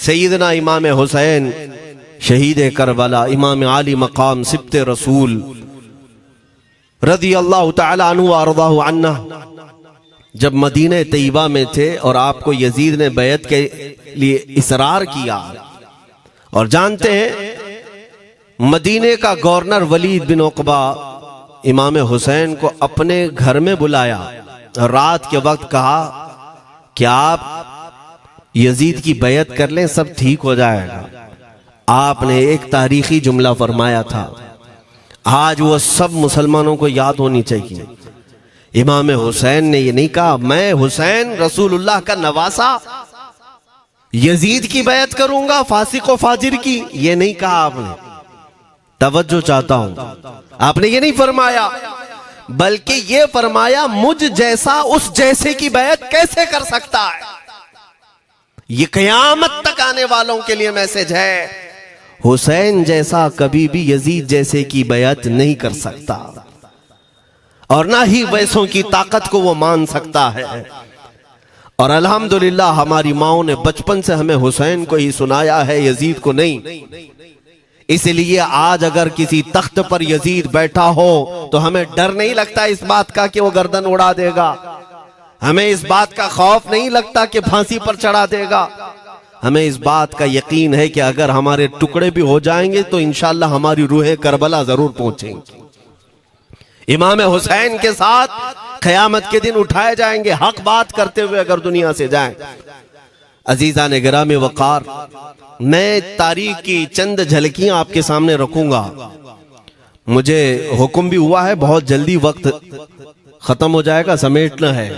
सैयदना इमाम हुसैन शहीद करबला, इमाम आली मकाम सिब्ते रसूल रज़ी अल्लाह तआला अन्हु व अर्ज़ाहु अन्ना, जब मदीने तैयबा में थे और आपको यजीद ने बैत के लिए इसरार किया, और जानते हैं मदीने का गवर्नर वलीद बिन उक़बा इमाम हुसैन को अपने घर में बुलाया और रात के वक्त कहा कि आप यजीद की बैत कर लें, सब ठीक हो जाएगा। आपने एक तारीखी जुमला फरमाया था, आज वो सब मुसलमानों को याद होनी चाहिए। इमाम हुसैन ने ये नहीं कहा मैं हुसैन रसूलुल्लाह का नवासा यजीद की बैत करूंगा फासिक व फाजिर की, ये नहीं कहा आपने। तवज्जो चाहता हूं, आपने ये नहीं फरमाया, बल्कि ये फरमाया मुझ जैसा उस जैसे की बैत कैसे कर सकता है। ये क़यामत तक आने वालों के लिए मैसेज है, हुसैन जैसा कभी भी यजीद जैसे की बैत नहीं कर सकता, और ना ही वैसों की ताकत को वो मान सकता है। और अल्हम्दुलिल्लाह हमारी माओ ने बचपन से हमें हुसैन को ही सुनाया है, यजीद को नहीं। इसलिए आज अगर किसी तख्त पर यजीद बैठा हो तो हमें डर नहीं लगता इस बात का कि वो गर्दन उड़ा देगा, हमें इस बात का खौफ नहीं लगता कि फांसी पर चढ़ा देगा। हमें इस बात का यकीन है कि अगर हमारे टुकड़े भी हो जाएंगे तो इंशाअल्लाह हमारी रूह करबला जरूर पहुंचेंगी। इमाम हुसैन के साथ क़यामत के दिन उठाए जाएंगे, हक बात करते हुए अगर दुनिया से जाएं। अजीज़ान गिरामी वक़ार, मैं तारीख की चंद झलकियां आपके सामने रखूंगा। मुझे हुक्म भी हुआ है, बहुत जल्दी वक्त खत्म हो जाएगा, समेटना है।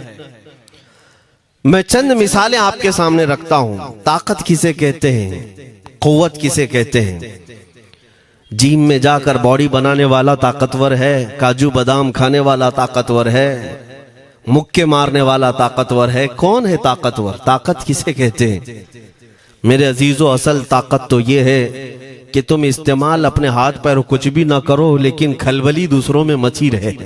मैं चंद मिसालें आपके सामने रखता हूं। ताकत किसे कहते हैं, क़ुव्वत किसे कहते हैं। जिम में जाकर बॉडी बनाने वाला ताकतवर है, काजू बादाम खाने वाला ताकतवर है, मुक्के मारने वाला ताकतवर है। कौन है ताकतवर, ताकत किसे कहते हैं? मेरे अजीजों, असल ताकत तो ये है कि तुम इस्तेमाल अपने हाथ पैर कुछ भी ना करो, लेकिन खलबली दूसरों में मची रहे।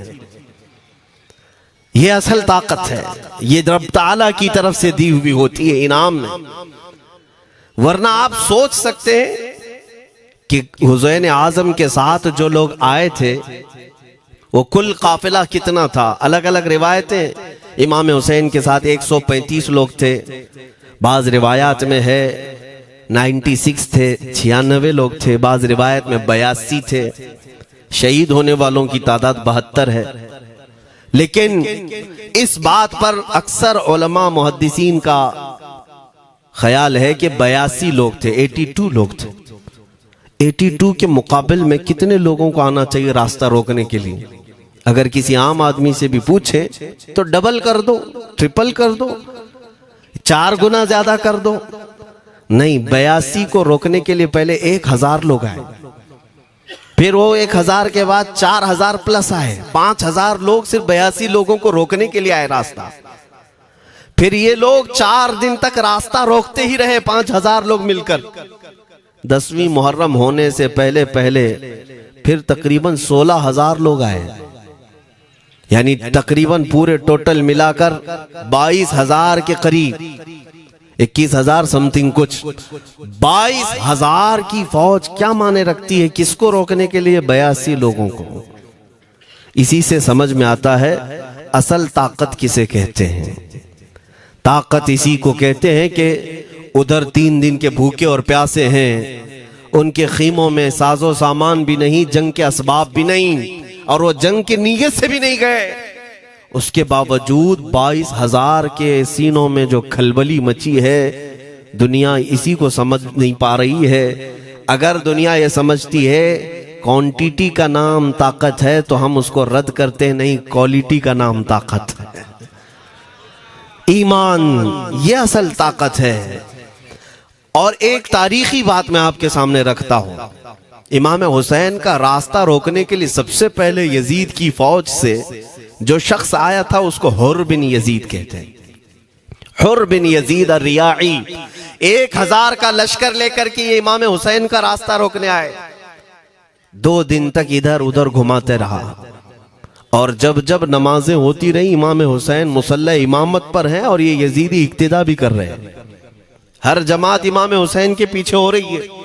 ये असल ताकत है, ये रब ताला की तरफ से दी हुई होती है इनाम में। वरना आप सोच सकते हैं कि हुसैन आजम के साथ जो लोग आए थे वो कुल काफिला कितना था। अलग अलग रिवायतें, इमाम हुसैन के साथ 135 लोग थे, बाज रिवायात में है 96 थे, 96 लोग थे, बाज रिवायत में 82 थे। शहीद होने वालों की तादाद 72 है। लेकिन इस बात पर अक्सर उलमा मुहद्दिसीन का ख्याल है कि 82 लोग थे, 82 लोग थे। 82 के मुकाबिल में कितने लोगों को आना चाहिए रास्ता रोकने के लिए? अगर किसी आम आदमी से भी पूछे तो डबल कर दो, ट्रिपल कर दो, 4 गुना ज्यादा कर दो। नहीं, 82 को रोकने के लिए पहले 1000 लोग आए, फिर वो 1000 के बाद 4000 प्लस आए, 5000 लोग सिर्फ 82 लोगों को रोकने के लिए आए रास्ता। फिर ये लोग 4 दिन तक रास्ता रोकते ही रहे, 5000 लोग मिलकर। 10वीं मुहर्रम होने से पहले पहले फिर तकरीबन 16000 लोग आए, यानी तकरीबन पूरे टोटल मिलाकर 22000 के करीब, 21000 समथिंग कुछ। 22000 की फौज क्या माने रखती है, किसको रोकने के लिए? 82 लोगों को। इसी से समझ में आता है असल ताकत किसे कहते हैं। ताकत इसी को कहते हैं कि उधर 3 दिन के भूखे और प्यासे हैं, उनके खीमों में साजो सामान भी नहीं, जंग के असबाब भी नहीं, और वो जंग की नीयत से भी नहीं गए। उसके बावजूद 22000 के सीनों में जो खलबली मची है, दुनिया इसी को समझ नहीं पा रही है। अगर दुनिया ये समझती है क्वांटिटी का नाम ताकत है तो हम उसको रद्द करते नहीं, क्वालिटी का नाम ताकत है। ईमान ये असल ताकत है। और एक तारीखी बात मैं आपके सामने रखता हूं। इमाम हुसैन का रास्ता रोकने के लिए सबसे पहले यजीद की फौज से जो शख्स आया था उसको हुर बिन यजीद कहते हैं। हुर बिन यजीद अर्रियाई 1000 का लश्कर लेकर के ये इमाम हुसैन का रास्ता रोकने आए। 2 दिन तक इधर उधर घुमाते रहा, और जब जब नमाजें होती रही, इमाम हुसैन मुसल्ला इमामत पर हैं और ये यजीदी इक्तिदा भी कर रहे हैं। हर जमात इमाम हुसैन के पीछे हो रही है।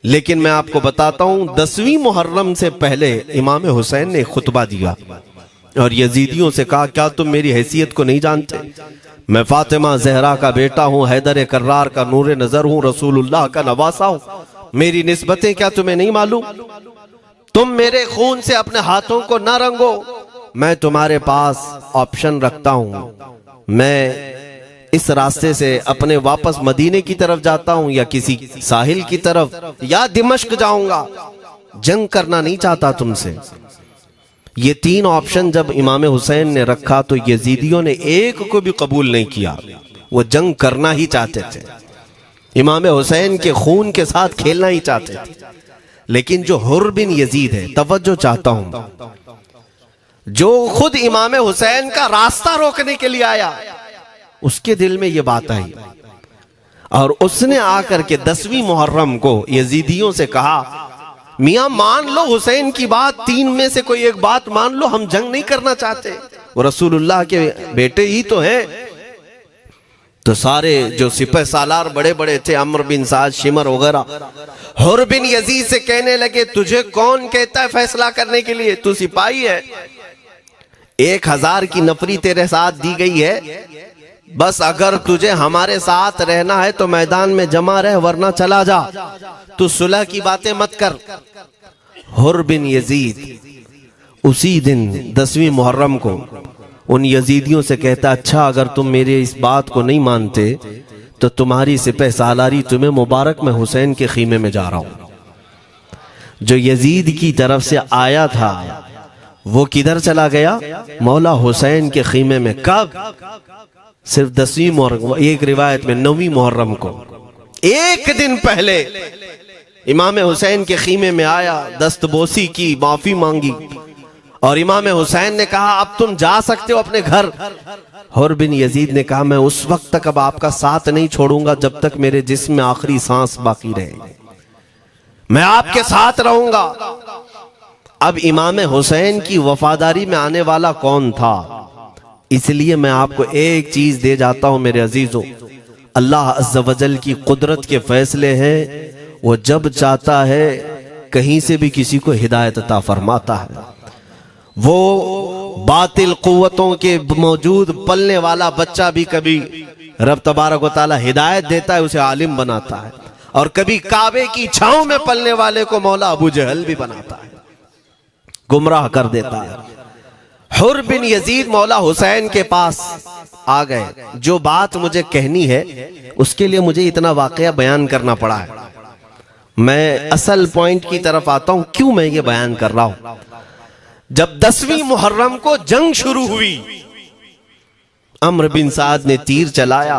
लेकिन मैं आपको बताता हूं 10वीं मुहर्रम से पहले इमाम हुसैन ने खुतबा दिया और यजीदियों से कहा, क्या तुम मेरी हैसियत को नहीं जानते? मैं फातिमा जहरा का बेटा हूं, हैदर कर्रार का नूर नजर हूं, रसूलुल्लाह का नवासा हूं। मेरी निस्बतें क्या तुम्हें नहीं मालूम? तुम मेरे खून से अपने हाथों को न रंगो। मैं तुम्हारे पास ऑप्शन रखता हूं, मैं इस रास्ते से अपने वापस मदीने की तरफ जाता हूं या किसी साहिल की तरफ या दिमश्क जाऊंगा। जंग करना नहीं चाहता तुमसे। ये 3 ऑप्शन जब इमाम हुसैन ने रखा तो यजीदियों ने एक को भी कबूल नहीं किया। वो जंग करना ही चाहते थे, इमाम हुसैन के खून के साथ खेलना ही चाहते थे। लेकिन जो हुर बिन यजीद है, तवज्जो चाहता हूं, जो खुद इमाम हुसैन का रास्ता रोकने के लिए आया, उसके दिल में ये बात आई और उसने आकर के 10वीं मुहर्रम को यजीदियों से कहा, मियां मान लो हुसैन की बात, 3 में से कोई एक बात मान लो, हम जंग नहीं करना चाहते, वो रसूलुल्लाह के बेटे ही तो हैं। तो सारे जो सिपह सालार बड़े बड़े थे, अम्र बिन साद, शिमर वगैरह, हुर बिन यजीद से कहने लगे, तुझे कौन कहता है फैसला करने के लिए? तू सिपाही है, 1000 की नफरी तेरे साथ दी गई है, बस अगर तुझे हमारे साथ रहना है तो मैदान में जमा रह, वरना चला जा, तू सुलह की बातें मत कर। हुर बिन यजीद उसी दिन 10वीं मुहर्रम को उन यजीदियों से कहता, अच्छा अगर तुम मेरे इस बात को नहीं मानते तो तुम्हारी सिपह सालारी तुम्हें मुबारक, मैं हुसैन के खीमे में जा रहा हूं। जो यजीद की तरफ से आया था वो किधर चला गया? मौला हुसैन के खीमे में। कब? सिर्फ 10वीं मुहर्रम, एक रिवायत में 9वीं मुहर्रम को, एक दिन पहले इमाम हुसैन के खीमे में आया, दस्तबोसी की, माफी मांगी और इमाम हुसैन ने कहा, अब तुम जा सकते हो अपने घर। हुर बिन यजीद ने कहा, मैं उस वक्त तक अब आपका साथ नहीं छोड़ूंगा जब तक मेरे जिस्म में आखिरी सांस बाकी रहे, मैं आपके साथ रहूंगा। अब इमाम हुसैन की वफादारी में आने वाला कौन था? इसलिए मैं आपको एक चीज दे जाता हूं मेरे अजीजों, अल्लाह अज़्ज़ वजल की कुदरत के फैसले हैं, वो जब चाहता है कहीं से भी किसी को हिदायत अता फरमाता है। वो बातिल कुव्वतों के मौजूद पलने वाला बच्चा भी कभी रब तबारक व तआला हिदायत देता है, उसे आलिम बनाता है, और कभी काबे की छांव में पलने वाले को मौला अबू जहल भी बनाता है, गुमराह कर देता है। हुर बिन यजीद मौला हुसैन के पास आ गए। जो बात मुझे कहनी है उसके लिए मुझे इतना वाकया बयान करना पड़ा है। मैं असल पॉइंट की तरफ आता हूं, क्यों मैं ये बयान कर रहा हूं। जब 10वीं मुहर्रम को जंग शुरू हुई, अम्र बिन साद ने तीर चलाया,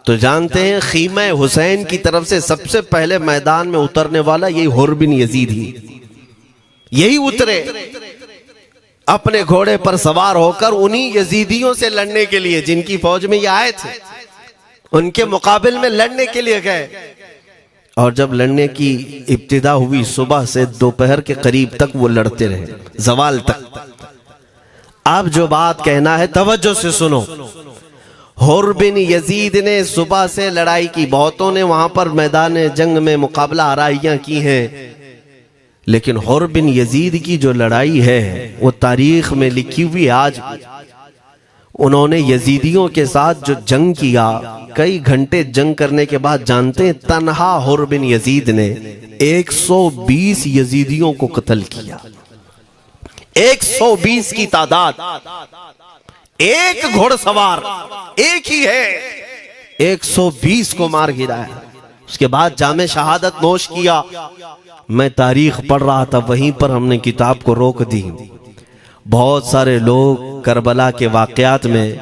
तो जानते हैं खीमा हुसैन की तरफ से सबसे पहले मैदान में उतरने वाला यही हुर बिन यजीद ही, यही उतरे अपने घोड़े पर सवार होकर उन्हीं यजीदियों से लड़ने के लिए जिनकी फौज में ये आए थे, उनके मुकाबिल में लड़ने के लिए गए। और जब लड़ने की इब्तिदा हुई, सुबह से दोपहर के करीब तक वो लड़ते रहे, जवाल तक। अब जो बात कहना है तवज्जो से सुनो। हुर बिन यजीद ने सुबह से लड़ाई की, बहुतों ने वहां पर मैदान जंग में मुकाबला आराइयां की हैं, लेकिन हुर बिन यजीद की जो लड़ाई है वो तारीख में लिखी हुई। आज उन्होंने यजीदियों के साथ जो जंग किया, कई घंटे जंग करने के बाद, जानते हैं तन्हा हुर बिन यजीद ने 120 यजीदियों को कत्ल किया। 120 की तादाद, एक घोड़सवार एक ही है, 120 को मार गिराया। उसके बाद जामे शहादत नोश किया। मैं तारीख पढ़ रहा था, वहीं पर हमने किताब को रोक दी। बहुत सारे लोग करबला के वाकयात में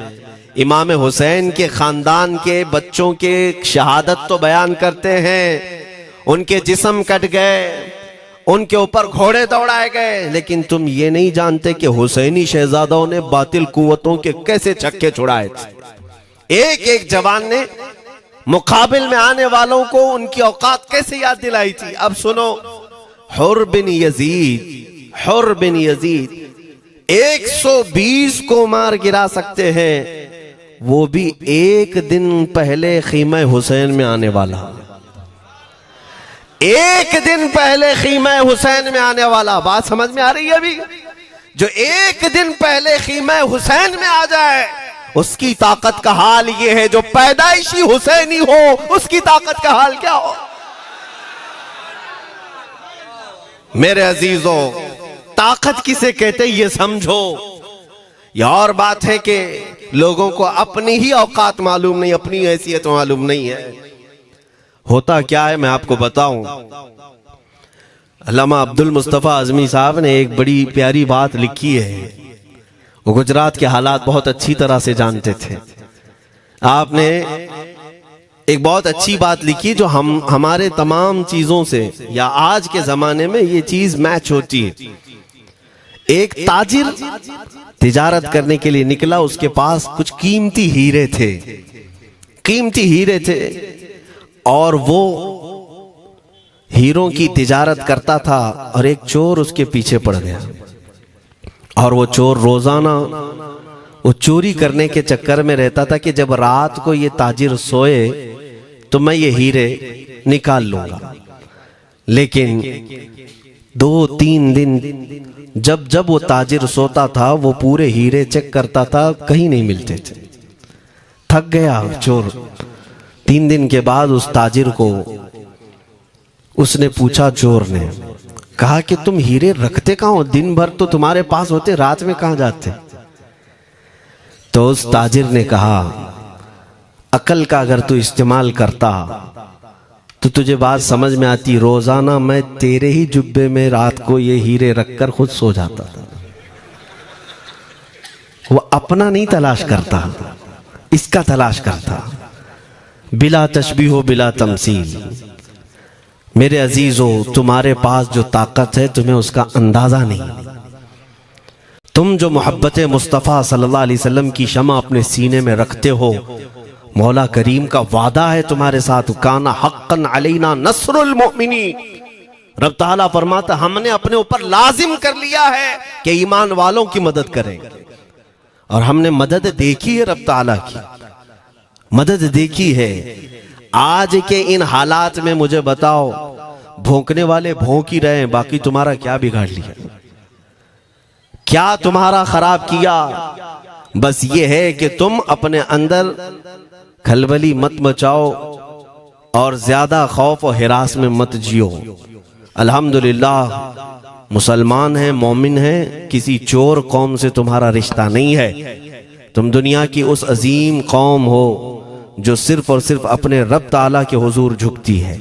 इमाम हुसैन के खानदान के बच्चों के शहादत तो बयान करते हैं, उनके जिस्म कट गए, उनके ऊपर घोड़े दौड़ाए गए, लेकिन तुम ये नहीं जानते कि हुसैनी शहजादों ने बातिल कुव्वतों के कैसे छक्के छुड़ाए थे। एक एक जवान ने मुकाबिल में आने वालों को उनकी औकात कैसे याद दिलाई थी। अब सुनो, हुर बिन यजीद 120 को मार गिरा सकते हैं, वो भी एक दिन पहले खीमा हुसैन में आने वाला, एक दिन पहले खीमा हुसैन में आने वाला। बात समझ में आ रही है? अभी जो एक दिन पहले खीमा हुसैन में आ जाए उसकी ताकत का हाल ये है, जो पैदाइशी हुसैनी हो उसकी ताकत का हाल क्या हो। मेरे अजीजों, ताकत किसे कहते ये समझो। यह और बात है कि लोगों को अपनी ही औकात मालूम नहीं, अपनी हैसियत मालूम नहीं है। होता क्या है मैं आपको बताऊं। अल्लामा अब्दुल मुस्तफा आजमी साहब ने एक बड़ी प्यारी बात लिखी है। वो गुजरात के हालात बहुत अच्छी तरह से जानते थे। आपने एक बहुत अच्छी बात लिखी जो हमारे तमाम चीजों से या आज के जमाने में ये चीज मैच होती है। एक ताजिर तिजारत करने के लिए निकला, उसके पास कुछ कीमती हीरे थे, कीमती हीरे थे, और वो हीरों की तिजारत करता था। और एक चोर उसके पीछे पड़ गया, और वो चोर रोजाना वो चोरी करने के चक्कर में रहता था कि जब रात को ये ताजिर सोए तो मैं ये हीरे निकाल लूंगा। लेकिन 2-3 दिन जब जब वो ताजिर सोता था वो पूरे हीरे चेक करता था, कहीं नहीं मिलते थे। थक गया चोर। 3 दिन के बाद उस ताजिर को उसने पूछा, चोर ने कहा कि तुम हीरे रखते कहाँ हो? दिन भर तो तुम्हारे पास होते, रात में कहाँ जाते? तो उस ताजिर ने कहा, अकल का अगर तू इस्तेमाल करता तो तुझे बात समझ में आती। रोजाना मैं तेरे ही जुब्बे में रात को ये हीरे रखकर खुद सो जाता था। वो अपना नहीं तलाश करता, इसका तलाश करता। बिला तशबीह हो बिला तमसील। मेरे अजीजों, तुम्हारे पास जो ताकत है तुम्हें उसका अंदाजा नहीं। तुम जो मोहब्बत मुस्तफ़ा सल्लल्लाहु अलैहि वसल्लम की शमा अपने सीने में रखते हो, मौला करीम का वादा है तुम्हारे साथ, काना हक्कन अलैना नस्रुल मोमिनीन। रब ताला फरमाता हमने अपने ऊपर लाजिम कर लिया है कि ईमान वालों की मदद करें। और हमने मदद देखी है, रब ताला की मदद देखी है। आज के इन हालात में मुझे बताओ, भौंकने वाले भौंक ही रहे हैं, बाकी तुम्हारा क्या बिगाड़ लिया, क्या तुम्हारा खराब किया? बस ये है कि तुम अपने अंदर खलबली मत मचाओ और ज्यादा खौफ और हिरास में मत जियो। अल्हम्दुलिल्लाह मुसलमान हैं, मोमिन हैं, किसी चोर कौम से तुम्हारा रिश्ता नहीं है। तुम दुनिया की उस अजीम कौम हो जो सिर्फ और सिर्फ अपने रब ताला के हुजूर झुकती है,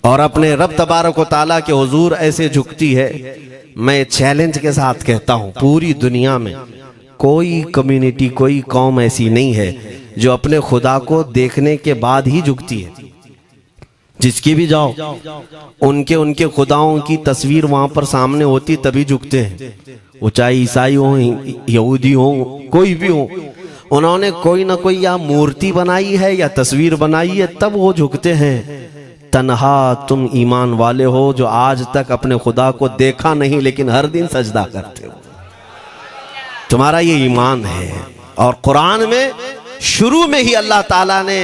और अपने रब तबारक व ताला के हुजूर ऐसे झुकती है। मैं चैलेंज के साथ कहता हूं, पूरी दुनिया में कोई कम्युनिटी, कोई कौम ऐसी नहीं है जो अपने खुदा को देखने के बाद ही झुकती है। जिसकी भी जाओ, उनके खुदाओं की तस्वीर वहां पर सामने होती तभी झुकते हैं। वो चाहे ईसाई हो, यहूदी हो, कोई भी हो, उन्होंने कोई ना कोई या मूर्ति बनाई है या तस्वीर बनाई है, तब वो झुकते हैं। तन्हा तुम ईमान वाले हो जो आज तक अपने खुदा को देखा नहीं लेकिन हर दिन सजदा करते हो, तुम्हारा ये ईमान है। और कुरान में शुरू में ही अल्लाह ताला ने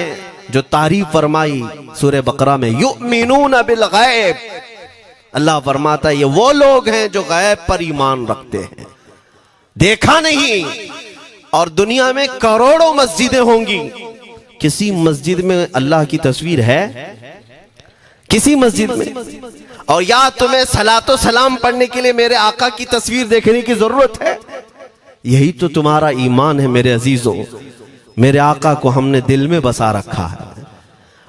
जो तारीफ फरमाई सूरह बकरा में, युमिनून बिल गैब, अल्लाह फरमाता है ये वो लोग हैं जो गैब पर ईमान रखते हैं, देखा नहीं। और दुनिया में करोड़ों मस्जिदें होंगी, किसी मस्जिद में अल्लाह की तस्वीर है? किसी मस्जिद में? और या तुम्हें सलातो सलाम पढ़ने के लिए मेरे आका की तस्वीर देखने की जरूरत है? यही तो तुम्हारा ईमान है मेरे अजीजों। मेरे आका को हमने दिल में बसा रखा है,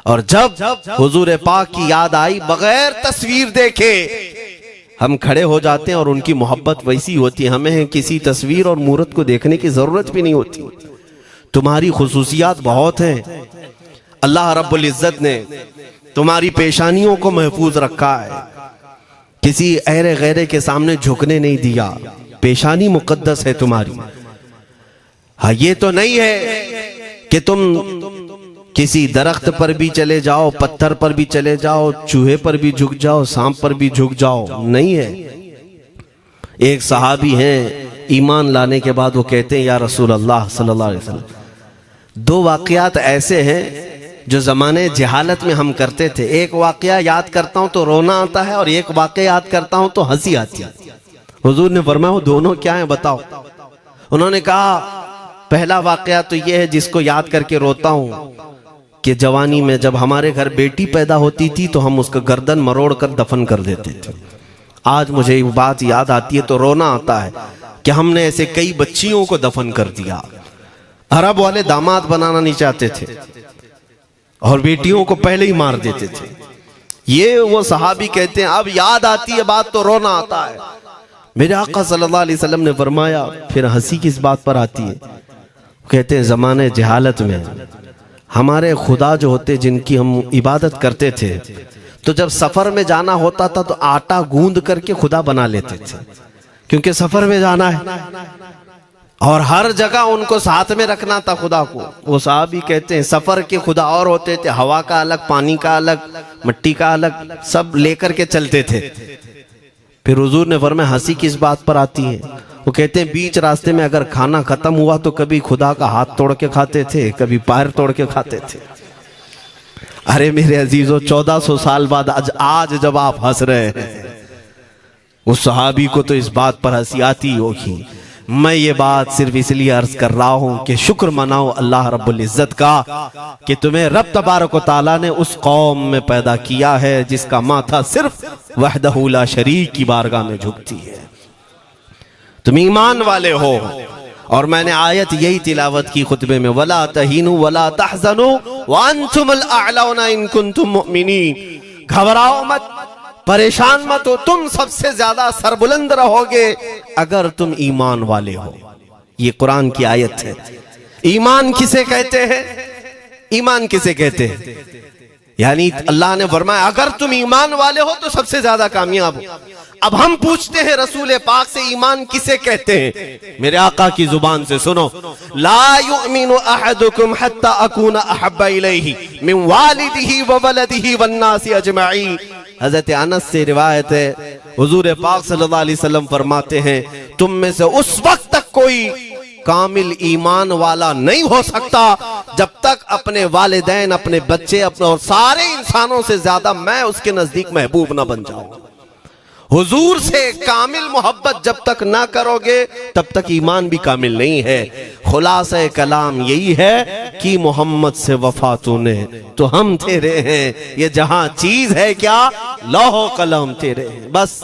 और जब हुजूर पाक की याद आई, बगैर तस्वीर देखे हम खड़े हो जाते हैं। और उनकी मोहब्बत वैसी होती है, हमें किसी तस्वीर और मूरत को देखने की जरूरत भी नहीं होती। तुम्हारी खुसूसियात बहुत हैं। अल्लाह रब्बुल इज्जत ने तुम्हारी पेशानियों को महफूज रखा है, किसी अहरे गैरे के सामने झुकने नहीं दिया। पेशानी मुकद्दस है तुम्हारी। हाँ, ये तो नहीं है कि तुम किसी दरख्त पर भी चले जाओ, पत्थर पर भी चले जाओ, चूहे पर भी झुक जाओ, सांप पर भी झुक जाओ, नहीं है। एक सहाबी हैं, ईमान लाने के बाद वो कहते हैं, या रसूल अल्लाह सल्लल्लाहु अलैहि वसल्लम, दो वाकयात ऐसे हैं जो ज़माने जहालत में हम करते थे। एक वाकया याद करता हूं तो रोना आता है और एक वाकया याद करता हूं तो हंसी आती है। हुजूर ने फरमाया वो दोनों क्या है बताओ। उन्होंने कहा पहला वाकया तो ये है जिसको याद करके रोता हूं कि जवानी में जब हमारे घर बेटी पैदा होती थी तो हम उसका गर्दन मरोड़ कर दफन कर देते थे। आज मुझे वो बात याद आती है तो रोना आता है कि हमने ऐसे कई बच्चियों को दफन कर दिया। अरब वाले दामाद बनाना नहीं चाहते थे और बेटियों को पहले ही मार देते थे। ये वो सहाबी कहते हैं अब याद आती है बात तो रोना आता है। मेरे आका सल्लल्लाहु अलैहि वसल्लम ने फरमाया फिर हंसी किस बात पर आती है। कहते हैं जमाने जहालत में हमारे खुदा जो होते जिनकी हम इबादत करते थे तो जब सफर में जाना होता था तो आटा गूंद करके खुदा बना लेते थे, क्योंकि सफर में जाना है और हर जगह उनको साथ में रखना था खुदा को। वो साहब ही कहते हैं सफर के खुदा और होते थे, हवा का अलग, पानी का अलग, मिट्टी का अलग, सब लेकर के चलते थे। फिर हुजूर ने फरमाया हंसी किस बात पर आती है। वो कहते हैं बीच रास्ते में अगर खाना खत्म हुआ तो कभी खुदा का हाथ तोड़ के खाते थे, कभी पैर तोड़ के खाते थे। अरे मेरे अजीजों 1400 साल बाद आज जब आप हंस रहे हैं उस सहाबी को तो इस बात पर हंसी आती होगी। मैं ये बात सिर्फ इसलिए अर्ज कर रहा हूं कि शुक्र मनाओ अल्लाह रब्बुल इज्जत का कि तुम्हें रब तबारक व तआला ने उस कौम में पैदा किया है जिसका माथा सिर्फ वहदहू ला शरीक की बारगाह में झुकती है। तुम ईमान वाले हो। और मैंने आयत यही तिलावत की खुतबे में, वला तहीनु वला तहज़नु व अंतुमुल अअलौना इन कुंतुम मुमिनीन। घबराओ मत, परेशान मत हो, तुम सबसे ज्यादा सरबुलंद रहोगे अगर तुम ईमान वाले हो। ये कुरान की आयत है। ईमान किसे कहते हैं? ईमान किसे कहते हैं? यानी अल्लाह ने फरमाया अगर तुम ईमान वाले हो तो सबसे ज्यादा कामयाब हो। अब हम पूछते हैं रसूल पाक से ईमान किसे कहते हैं? मेरे आका की जुबान से सुनो, ला युमिनु अहदुकुम हत्ता अकूना अहब्बा इलैहि मिन वालिदिही व वलदिही वन्नासी अजमईन। हजरत अनस से रिवायत है, हुजूर पाक सल्लल्लाहु अलैहि वसल्लम फरमाते हैं तुम में से उस वक्त तक कोई कामिल ईमान वाला नहीं हो सकता जब तक अपने वालिदैन, अपने बच्चे, अपने और सारे इंसानों से ज्यादा मैं उसके नजदीक महबूब ना बन जाऊं। हुजूर से कामिल मोहब्बत जब तक ना करोगे तब तक ईमान भी कामिल नहीं है। खुलासा कलाम यही है कि मोहम्मद से वफा तूने तो हम तेरे हैं, ये जहां चीज है क्या लौह कलम तेरे हैं। बस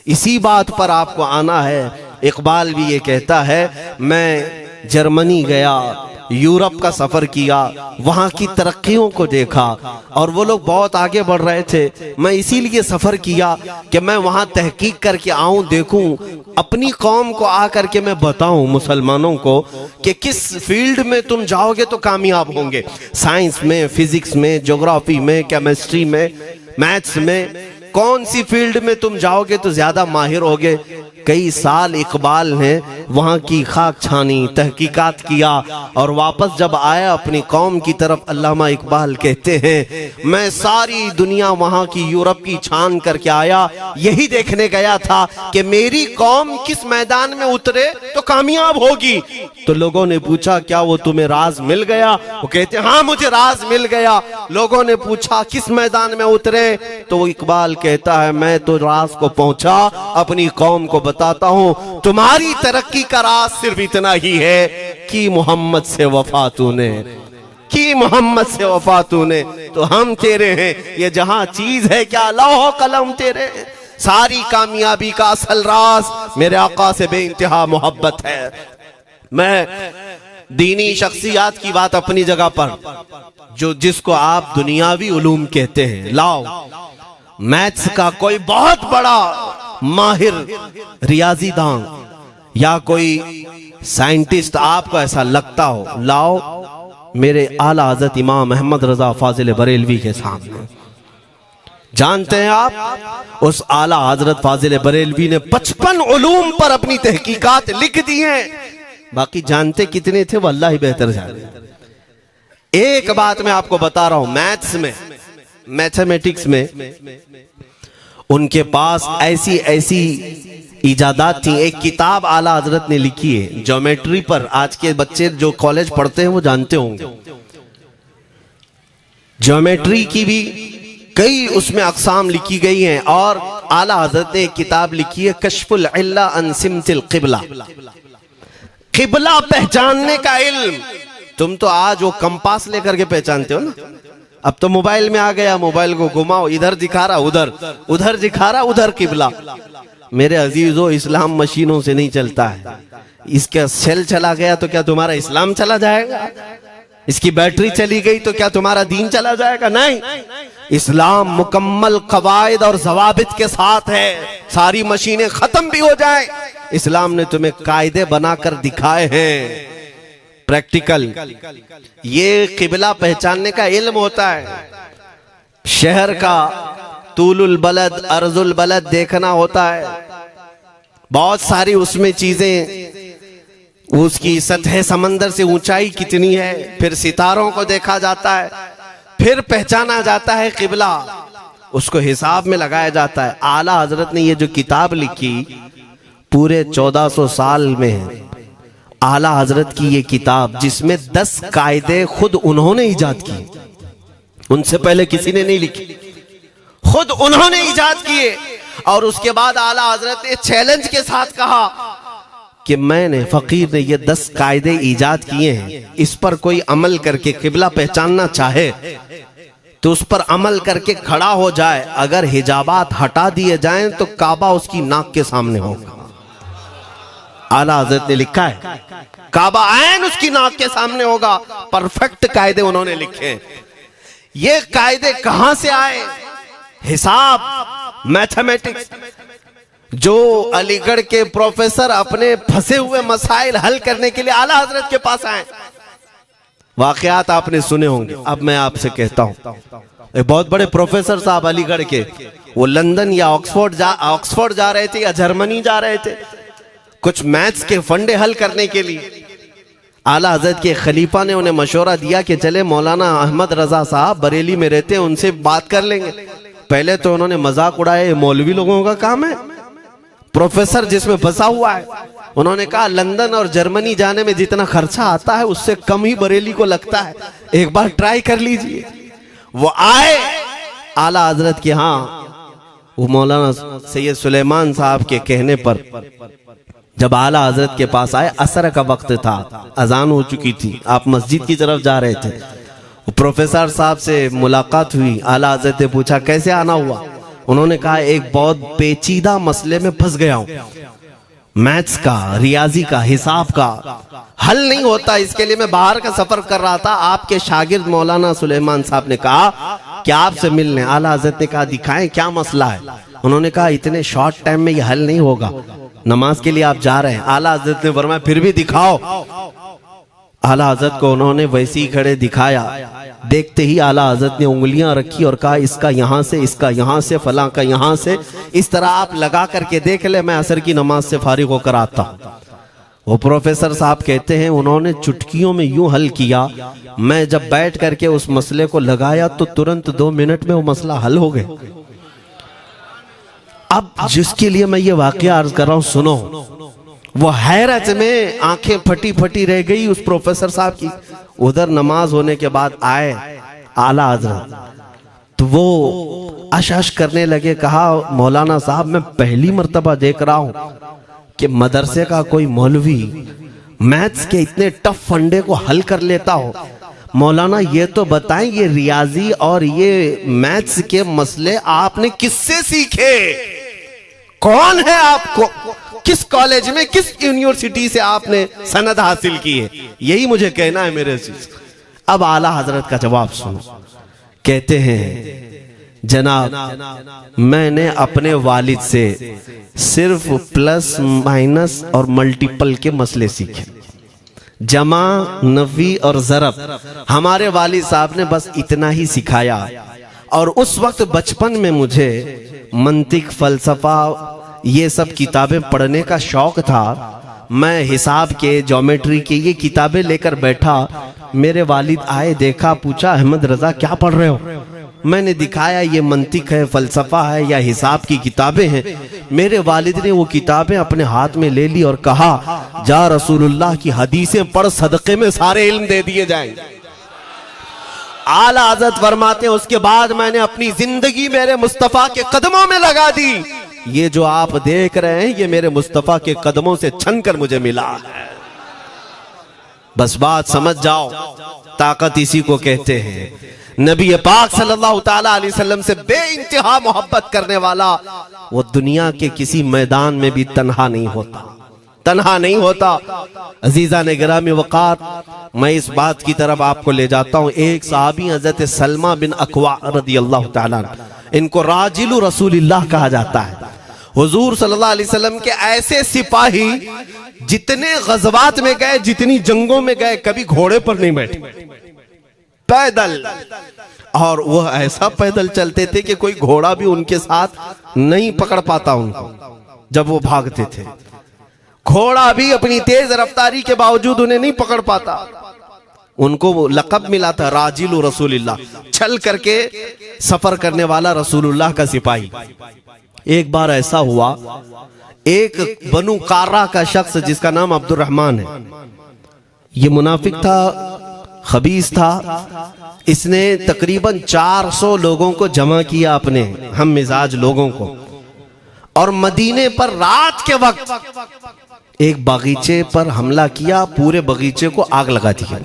इसी बात पर आपको आना है। इकबाल भी ये कहता है मैं जर्मनी गया, यूरोप का सफर किया, वहां की तरक्कियों को देखा और वो लोग बहुत आगे बढ़ रहे थे। मैं इसीलिए सफर किया कि मैं वहां तहकीक करके आऊं, देखूं, अपनी कौम को आकर के मैं बताऊं मुसलमानों को कि किस फील्ड में तुम जाओगे तो कामयाब होंगे। साइंस में, फिजिक्स में, ज्योग्राफी में, केमिस्ट्री में, मैथ्स में, कौन सी फील्ड में तुम जाओगे तो ज्यादा माहिर होगे। कई साल इकबाल ने वहां की खाक छानी, तहकीकात किया और वापस जब आया अपनी कौम की तरफ, अल्लामा इकबाल कहते हैं मैं सारी दुनिया वहां की यूरोप की छान करके आया, यही देखने गया था कि मेरी कौम किस मैदान में उतरे तो कामयाब होगी। तो लोगों ने पूछा क्या वो तुम्हें राज मिल गया? वो कहते हाँ मुझे राज मिल गया। लोगों ने पूछा किस मैदान में उतरे? तो इकबाल कहता है मैं तो राज को पहुंचा, अपनी कौम को बताता हूं तुम्हारी तरक्की का राज सिर्फ इतना ही है कि मोहम्मद से वफा तूने, कि मोहम्मद से वफा तूने तो हम तेरे हैं। ये जहां चीज है क्या लौह कलम तेरे हैं। सारी कामयाबी का असल राज मेरे आका से बेइंतहा मोहब्बत है। मैं दीनी शख्सियात की बात अपनी जगह पर, जो जिसको आप दुनियावी उलूम कहते हैं, लाओ मैथ्स का कोई बहुत बड़ा माहिर रियाजीदान या कोई साइंटिस्ट आपको ऐसा लगता हो, लाओ मेरे आला हज़रत इमाम अहमद रजा फाजिल बरेलवी के सामने। जानते हैं आप उस आला हजरत फाजिल बरेलवी ने 55 उलूम पर अपनी तहकीकात लिख दी हैं। बाकी जानते कितने थे वो अल्लाह ही बेहतर जाने। एक बात मैं आपको बता रहा हूं, मैथ्स में, मैथमेटिक्स में उनके पास ऐसी ऐसी इजादात थी। एक किताब आला हजरत ने लिखी है ज्योमेट्री पर, आज के बच्चे जो कॉलेज पढ़ते हैं वो जानते होंगे। ज्योमेट्री की भी कई उसमें अक़साम लिखी गई हैं, और आला हजरत ने एक किताब लिखी है कश्फुल इल्ला अन सिमतिल क़िबला, क़िबला पहचानने का इल्म। तुम तो आज वो कंपास लेकर के पहचानते हो ना, अब तो मोबाइल में आ गया, मोबाइल को घुमाओ, इधर दिखा रहा उधर, उधर दिखा रहा उधर क़िबला। मेरे अजीजों, इस्लाम मशीनों से नहीं चलता है। इसका सेल चला गया तो क्या तुम्हारा इस्लाम चला जाएगा? इसकी बैटरी चली गई तो क्या तुम्हारा दीन चला जाएगा? नहीं, इस्लाम मुकम्मल कवायद और ज़वाबित के साथ है। सारी मशीनें खत्म भी हो जाएं, इस्लाम ने तुम्हें कायदे बनाकर दिखाए हैं, प्रैक्टिकल। ये क़िबला पहचानने का इल्म होता है। शहर का तूलुल बलद अर्जुल बलद देखना होता है, बहुत सारी उसमें चीजें, उसकी सतह समंदर से ऊंचाई कितनी है, फिर सितारों को देखा जाता है, फिर पहचाना जाता है क़िबला, उसको हिसाब में लगाया जाता है। आला हजरत ने ये जो किताब लिखी पूरे 1400 साल में है। आला हजरत की ये किताब जिसमें 10 कायदे खुद उन्होंने इजाद किए, उनसे पहले किसी ने नहीं लिखी, खुद उन्होंने इजाद किए। और उसके बाद आला हजरत ने चैलेंज के साथ कहा कि मैंने, फकीर ने ये 10 कायदे इजाद किए हैं, इस पर कोई अमल करके क़िबला पहचानना चाहे तो उस पर अमल करके खड़ा हो जाए। अगर हिजाबात हटा दिए जाएं तो काबा उसकी नाक के सामने होगा। आला हजरत ने लिखा है काबा ऐन उसकी नाक के सामने होगा। परफेक्ट कायदे उन्होंने लिखे। ये कायदे कहां से आए? हिसाब, मैथमेटिक्स। जो अलीगढ़ के प्रोफेसर अपने फंसे हुए मसाइल हल करने के लिए आला हजरत के पास आए, वाकयात आपने सुने होंगे। अब मैं आपसे कहता हूं, एक बहुत बड़े प्रोफेसर साहब अलीगढ़ के, वो लंदन या ऑक्सफोर्ड जा रहे थे या जर्मनी जा रहे थे कुछ मैथ्स के फंडे हल करने के लिए। आला हजरत के खलीफा ने उन्हें मशवरा दिया कि चले मौलाना अहमद रजा साहब बरेली में रहते हैं, उनसे बात कर लेंगे। पहले तो उन्होंने मजाक उड़ाया, मौलवी लोगों का काम है, प्रोफेसर जिसमें फंसा हुआ है। उन्होंने कहा लंदन और जर्मनी जाने में जितना खर्चा आता है उससे कम ही बरेली को लगता है, एक बार ट्राई कर लीजिए। वो आए आला हजरत के यहाँ, वो मौलाना सैयद सुलेमान साहब के कहने पर जब आला हजरत के पास आए, असर का वक्त था, अजान हो चुकी थी, आप मस्जिद की तरफ जा रहे थे। प्रोफेसर साहब से मुलाकात हुई। आला हजरत ने पूछा कैसे आना हुआ? उन्होंने कहा एक बहुत पेचीदा मसले में फंस गया हूं, मैथ्स का, रियाजी का, हिसाब का हल नहीं होता, इसके लिए मैं बाहर का सफर कर रहा था। आपके शागिर्द मौलाना सुलेमान साहब ने कहा कि आपसे मिलने। आला हजरत ने कहा दिखाएं क्या मसला है? उन्होंने कहा इतने शॉर्ट टाइम में ये हल नहीं होगा, नमाज के लिए आप जा रहे हैं। आला हजरत ने फरमाया फिर भी दिखाओ। आला हजरत को उन्होंने वैसे ही खड़े दिखाया। देखते ही आला हजरत ने उंगलियां रखी और कहा इसका यहां से, इसका यहां से, फलां का यहां से, इस तरह आप लगा करके देख ले, मैं असर की नमाज से फारिग होकर आता हूं। वो प्रोफेसर साहब कहते हैं उन्होंने चुटकियों में यूं हल किया, मैं जब बैठ करके उस मसले को लगाया तो तुरंत 2 मिनट में वो मसला हल हो गया। अब जिसके लिए मैं ये वाकया अर्ज कर रहा हूं सुनो। वो हैरत में आंखें फटी फटी रह गई उस प्रोफेसर साहब की। उधर नमाज होने के बाद आए आला हजरत, तो वो अश करने लगे। कहा मौलाना साहब मैं पहली मर्तबा देख रहा हूं कि मदरसे का कोई मौलवी मैथ्स के इतने टफ फंडे को हल कर लेता हो। मौलाना ये तो बताएं ये रियाजी और ये मैथ्स के मसले आपने किससे सीखे? कौन है आपको? किस कॉलेज में, किस यूनिवर्सिटी से आपने सनद हासिल की है? यही मुझे कहना है मेरे से। अब आला हजरत का जवाब सुनो। कहते हैं जनाब मैंने अपने वालिद से सिर्फ प्लस माइनस और मल्टीपल के मसले सीखे, जमा, नफी और ज़रब हमारे वालिद साहब ने बस इतना ही सिखाया। और उस वक्त बचपन में मुझे मंतिक, फलसफा, ये सब किताबें पढ़ने का शौक था। मैं हिसाब के, ज्योमेट्री के ये किताबें लेकर बैठा। मेरे वालिद आए, देखा, पूछा अहमद रजा क्या पढ़ रहे हो? मैंने दिखाया ये मंतिक है, फलसफा है या हिसाब की किताबें हैं। मेरे वालिद ने वो किताबें अपने हाथ में ले ली और कहा, जा रसूलुल्लाह की हदीसें पढ़, सदक़े में सारे इल्म दे दिए जाएंगे। आला हज़रत फरमाते हैं, उसके बाद मैंने अपनी जिंदगी मेरे मुस्तफ़ा के कदमों में लगा दी। ये जो आप देख रहे हैं, ये मेरे मुस्तफ़ा के कदमों से छन कर मुझे मिला है। बस बात समझ जाओ, ताकत इसी को कहते हैं। नबी पाक सल्लल्लाहु ताला अलैहि वसल्लम से बेइंतहा मोहब्बत करने वाला वो दुनिया के किसी मैदान में भी तन्हा नहीं होता, तन्हा नहीं होता। अजीजा ने गिरामी वक़ार, मैं इस बात की तरफ आपको ले जाता हूँ। एक सहाबी हजरत सलमा बिन अकवा रदियल्लाहु ताला, इनको राजिलु रसूलिल्लाह कहा जाता है। हुजूर सल्लल्लाहु अलैहि वसल्लम के ऐसे सिपाही, जितने गज़वात में गए, जितनी जंगों में गए, कभी घोड़े पर नहीं बैठे, पैदल। और वह ऐसा पैदल चलते थे कि कोई घोड़ा भी उनके साथ नहीं पकड़ पाता उनको जब वो भागते थे। घोड़ा भी अपनी तेज रफ्तारी के बावजूद उन्हें नहीं पकड़ पाता। उनको लक़ब मिला था राजिलु रसूलिल्लाह, चल करके सफर करने वाला रसूलुल्लाह का सिपाही। एक बार ऐसा हुआ, एक बनु कार्रा का शख्स जिसका नाम अब्दुर्रहमान है, ये मुनाफिक था, खबीस था। इसने तकरीबन 400 लोगों को जमा किया, अपने हम मिजाज लोगों को, और मदीने पर रात के वक्त एक बगीचे पर हमला किया, पूरे बगीचे को आग लगा दिया।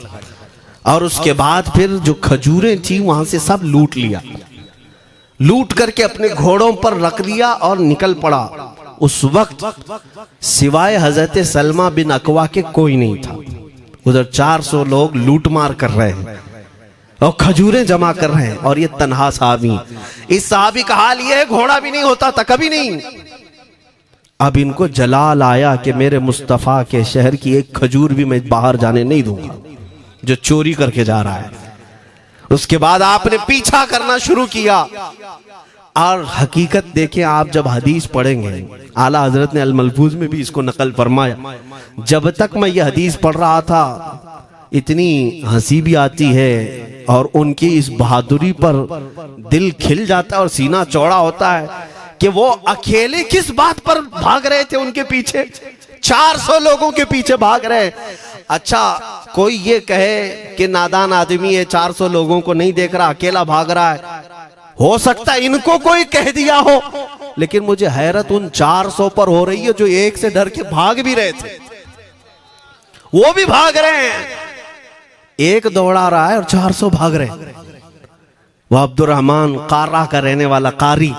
और उसके बाद फिर जो खजूरें थी वहां से सब लूट लिया, लूट करके अपने घोड़ों पर रख लिया और निकल पड़ा। उस वक्त सिवाय हजरत सलमा बिन अकवा के कोई नहीं था। उधर 400 लोग लूट मार कर रहे हैं और खजूरें जमा कर रहे हैं, और ये तन्हा साहबी। इस साहबी का हाल ये है, घोड़ा भी नहीं होता था कभी नहीं। अब इनको जलाल आया कि मेरे मुस्तफ़ा के शहर की एक खजूर भी मैं बाहर जाने नहीं दूंगा जो चोरी करके जा रहा है। उसके बाद आपने पीछा करना शुरू किया। और हकीकत देखें, आप जब हदीस पढ़ेंगे, आला हजरत ने अल मलफूज में भी इसको नकल फरमाया, जब तक मैं ये हदीस पढ़ रहा था इतनी हंसी भी आती है और उनकी इस बहादुरी पर दिल खिल जाता है और सीना चौड़ा होता है कि वो अकेले किस बात पर भाग रहे थे, उनके पीछे 400 लोगों के पीछे भाग रहे। अच्छा, कोई ये कहे कि नादान आदमी है, 400 लोगों को नहीं देख रहा, अकेला भाग रहा है, हो सकता है इनको कोई कह दिया हो, लेकिन मुझे हैरत उन 400 पर हो रही है जो एक से डर के भाग भी रहे थे। वो भी भाग रहे हैं, एक दौड़ा रहा है और 400 भाग रहे हैं। वह अब्दुर्रहमान कार्रा का रहने वाला कारी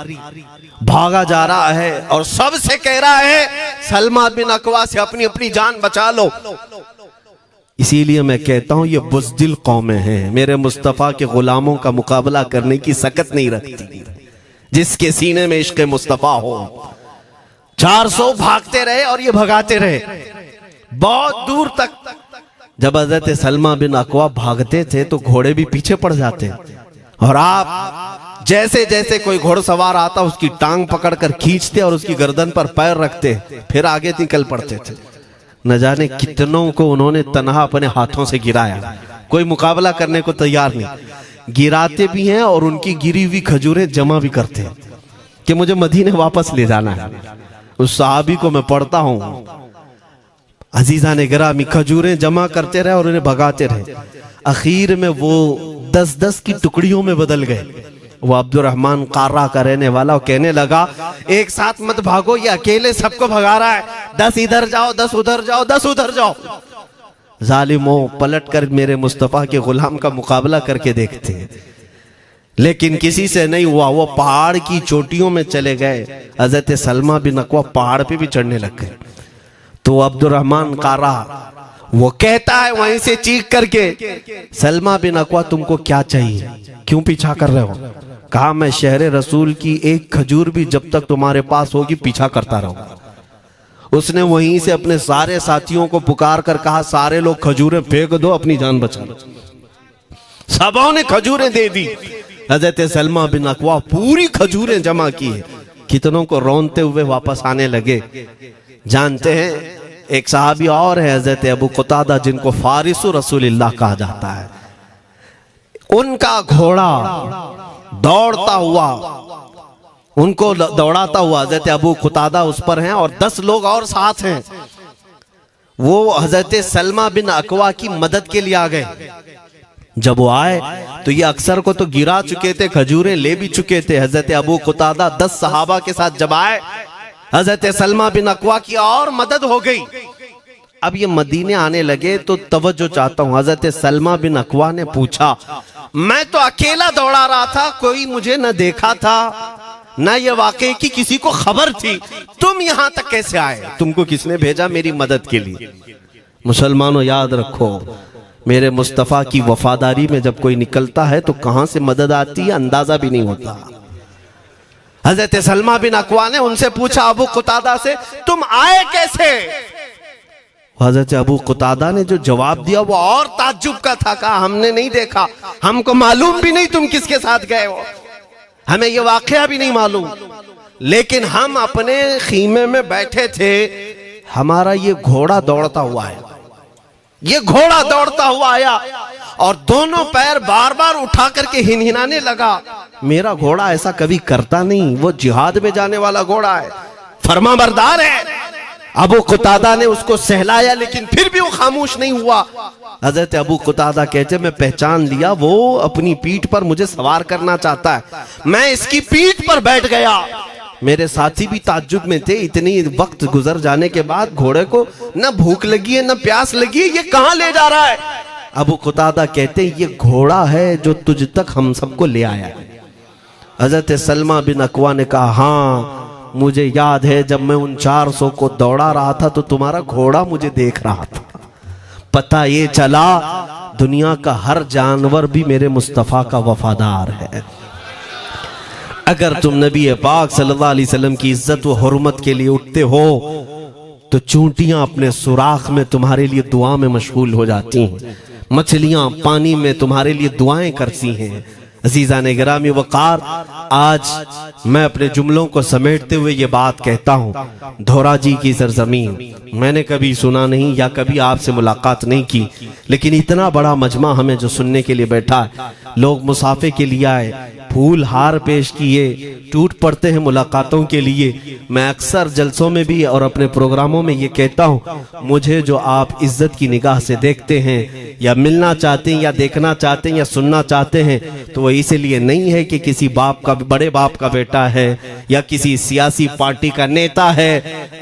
भागा जा रहा है और सबसे कह रहा है, सलमा बिन अकवा से अपनी अपनी जान बचा लो। इसीलिए मैं कहता हूं ये बुज़दिल कौमें हैं, मेरे मुस्तफ़ा के गुलामों का मुकाबला करने की सकत नहीं रखती, जिसके सीने में इश्क़ मुस्तफ़ा हो। 400 भागते रहे और ये भगाते रहे बहुत दूर तक। जब हज़रत सलमा बिन अकवा भागते थे तो घोड़े भी पीछे पड़ जाते, और आप जैसे जैसे कोई घोड़सवार आता उसकी टांग पकड़कर खींचते और उसकी गर्दन पर पैर रखते, फिर आगे निकल पड़ते थे। न जाने कितनों को उन्होंने तन्हा अपने हाथों से गिराया, कोई मुकाबला करने को तैयार नहीं। गिराते भी हैं और उनकी गिरी हुई खजूरें जमा भी करते हैं कि मुझे मदीने वापस ले जाना है। उस सहाबी को मैं पढ़ता हूं, अजीजा ने गिरामी खजूरें जमा करते रहे और उन्हें भगाते रहे। आखिर में वो 10-10 की टुकड़ियों में बदल गए। वो अब्दुर्रहमान कार्रा का रहने वाला कहने लगा, एक साथ मत भागो, ये अकेले सबको भगा रहा है, 10 इधर जाओ, 10 उधर जाओ, 10 उधर जाओ। जालिमों, पलट कर मेरे मुस्तफ़ा के गुलाम का मुकाबला करके देखते हैं, लेकिन किसी से नहीं हुआ। वो पहाड़ की चोटियों में चले गए। हज़रत सलमा बिन अकवा पहाड़ पे भी चढ़ने लग गए। तो अब्दुर्रहमान कार्रा वो कहता है वहीं से चीख करके, सलमा बिन अकवा तुमको क्या चाहिए, क्यों पीछा कर रहे हो? कहा, मैं शहरे रसूल की एक खजूर भी जब तक तुम्हारे पास होगी पीछा करता रहूंगा। उसने वहीं से अपने सारे साथियों को पुकार कर कहा, सारे लोग खजूरें फेंक दो, अपनी जान बचा लो। सबों ने खजूरें दे दी। हज़रत सलमा बिन अकवा पूरी खजूरें जमा की है, कितनों को रोनते हुए वापस आने लगे। जानते हैं, एक सहाबी और है हज़रत अबू क़तादा, जिनको फारिसु रसूलिल्लाह कहा जाता है। उनका घोड़ा दौड़ता हुआ उनको दौड़ाता हुआ हजरत अबू कुतादा उस पर हैं और 10 लोग और साथ हैं। वो हजरत सलमा बिन अकवा की मदद के लिए आ गए। जब वो आए तो ये अक्सर को तो गिरा चुके थे, खजूरें ले भी चुके थे। हजरत अबू कुतादा 10 सहाबा के साथ जब आए, हजरत सलमा बिन अकवा की और मदद हो गई। अब ये मदीने आने लगे तो तवज्जो चाहता हूं। हजरत सलमा बिन अकवा ने पूछा, मैं तो अकेला दौड़ा रहा था, कोई मुझे न देखा था, ना ये वाकई की किसी को खबर थी, तुम यहां तक कैसे आए? तुमको किसने भेजा मेरी मदद के लिए? मुसलमानों याद रखो, मेरे मुस्तफा की वफादारी में जब कोई निकलता है तो कहां से मदद आती है अंदाजा भी नहीं होता। हजरत सलमा बिन अकवा ने उनसे पूछा, अबू कुतादा से, तुम आए कैसे? हजरत अबू कुतादा ने जो जवाब दिया वो और ताज्जुब का था। कहा, हमने नहीं देखा, हमको मालूम भी नहीं तुम किसके साथ गए हो, हमें ये वाकया भी नहीं मालूम, लेकिन हम अपने खीमे में बैठे थे, हमारा ये घोड़ा दौड़ता हुआ है, ये घोड़ा दौड़ता हुआ आया और दोनों पैर बार बार उठा करके हिनहिनाने लगा। मेरा घोड़ा ऐसा कभी करता नहीं, वो जिहाद में जाने वाला घोड़ा है, फरमाबरदार है। अबू कुतादा ने उसको सहलाया लेकिन फिर भी वो खामोश नहीं हुआ। हजरत अबू कुतादा कहते, मैं पहचान लिया, वो अपनी पीठ पर मुझे सवार करना चाहता है। मैं इसकी पीठ पर बैठ गया। मेरे साथी भी ताज्जुब में थे, इतनी वक्त गुजर जाने के बाद घोड़े को न भूख लगी है न प्यास लगी है, ये कहां ले जा रहा है? अबू कुतादा कहते, ये घोड़ा है जो तुझ तक हम सबको ले आया है। हजरत सलमा बिन अकवा ने कहा, हाँ मुझे याद है, जब मैं उन 400 को दौड़ा रहा था तो तुम्हारा घोड़ा मुझे देख रहा था। पता ये चला दुनिया का हर जानवर भी मेरे मुस्तफा का वफादार है। अगर तुम नबी पाक सल्लल्लाहु अलैहि वसल्लम की इज्जत व हुर्मत के लिए उठते हो तो चूंटियां अपने सुराख में तुम्हारे लिए दुआ में मशगूल हो जाती हैं, मछलियां पानी में तुम्हारे लिए दुआएं करती हैं। अजीज़ान गिरामी वक़ार, आज मैं अपने जुमलों को समेटते हुए ये बात कहता हूँ, धोराजी की सरजमीन मैंने कभी सुना नहीं या कभी आपसे मुलाकात नहीं की, लेकिन इतना बड़ा मजमा हमें जो सुनने के लिए बैठा है, लोग मुसाफे के लिए आए, फूल हार पेश किए, टूट पड़ते हैं मुलाकातों के लिए। मैं अक्सर जलसों में भी और अपने प्रोग्रामों में ये कहता हूँ, मुझे जो आप इज्जत की निगाह से देखते हैं या मिलना चाहते हैं या देखना चाहते हैं या सुनना चाहते हैं, तो वो इसलिए नहीं है कि किसी बाप का, बड़े बाप का बेटा है या किसी सियासी पार्टी का नेता है।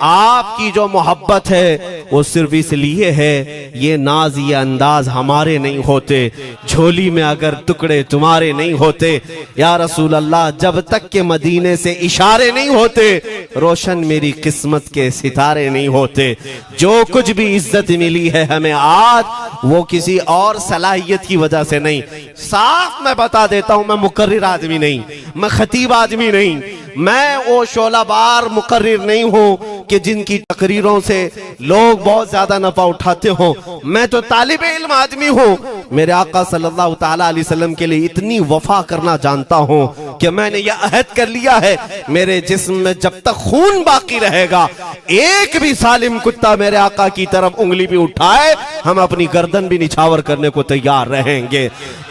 आपकी जो मोहब्बत है वो सिर्फ इसलिए है, ये नाज ये अंदाज हमारे नहीं होते, झोली में अगर टुकड़े तुम्हारे नहीं होते, या रसूल अल्लाह, जब तक के मदीने से इशारे नहीं होते, रोशन मेरी किस्मत के सितारे नहीं होते। जो कुछ भी इज्जत मिली है हमें आज, वो किसी और सलाहियत की वजह से नहीं। साफ मैं बता देता हूं, मैं मुकर्रिर आदमी नहीं, मैं खतीब आदमी नहीं, मैं वो शोलाबार मुकर्रिर नहीं हूं कि जिनकी तकरीरों से लोग बहुत ज्यादा नफा उठाते हो। मैं तो तालिब इल्म आदमी हूं। मेरे आका सल्लल्लाहु ताला अलैहि वसल्लम के लिए इतनी वफा करना जानता हूं कि मैंने यह अहद कर लिया है, मेरे जिस्म में जब तक खून बाकी रहेगा, एक भी सालिम कुत्ता मेरे आका की तरफ उंगली भी उठाए, हम अपनी गर्दन भी निछावर करने को तैयार रहेंगे।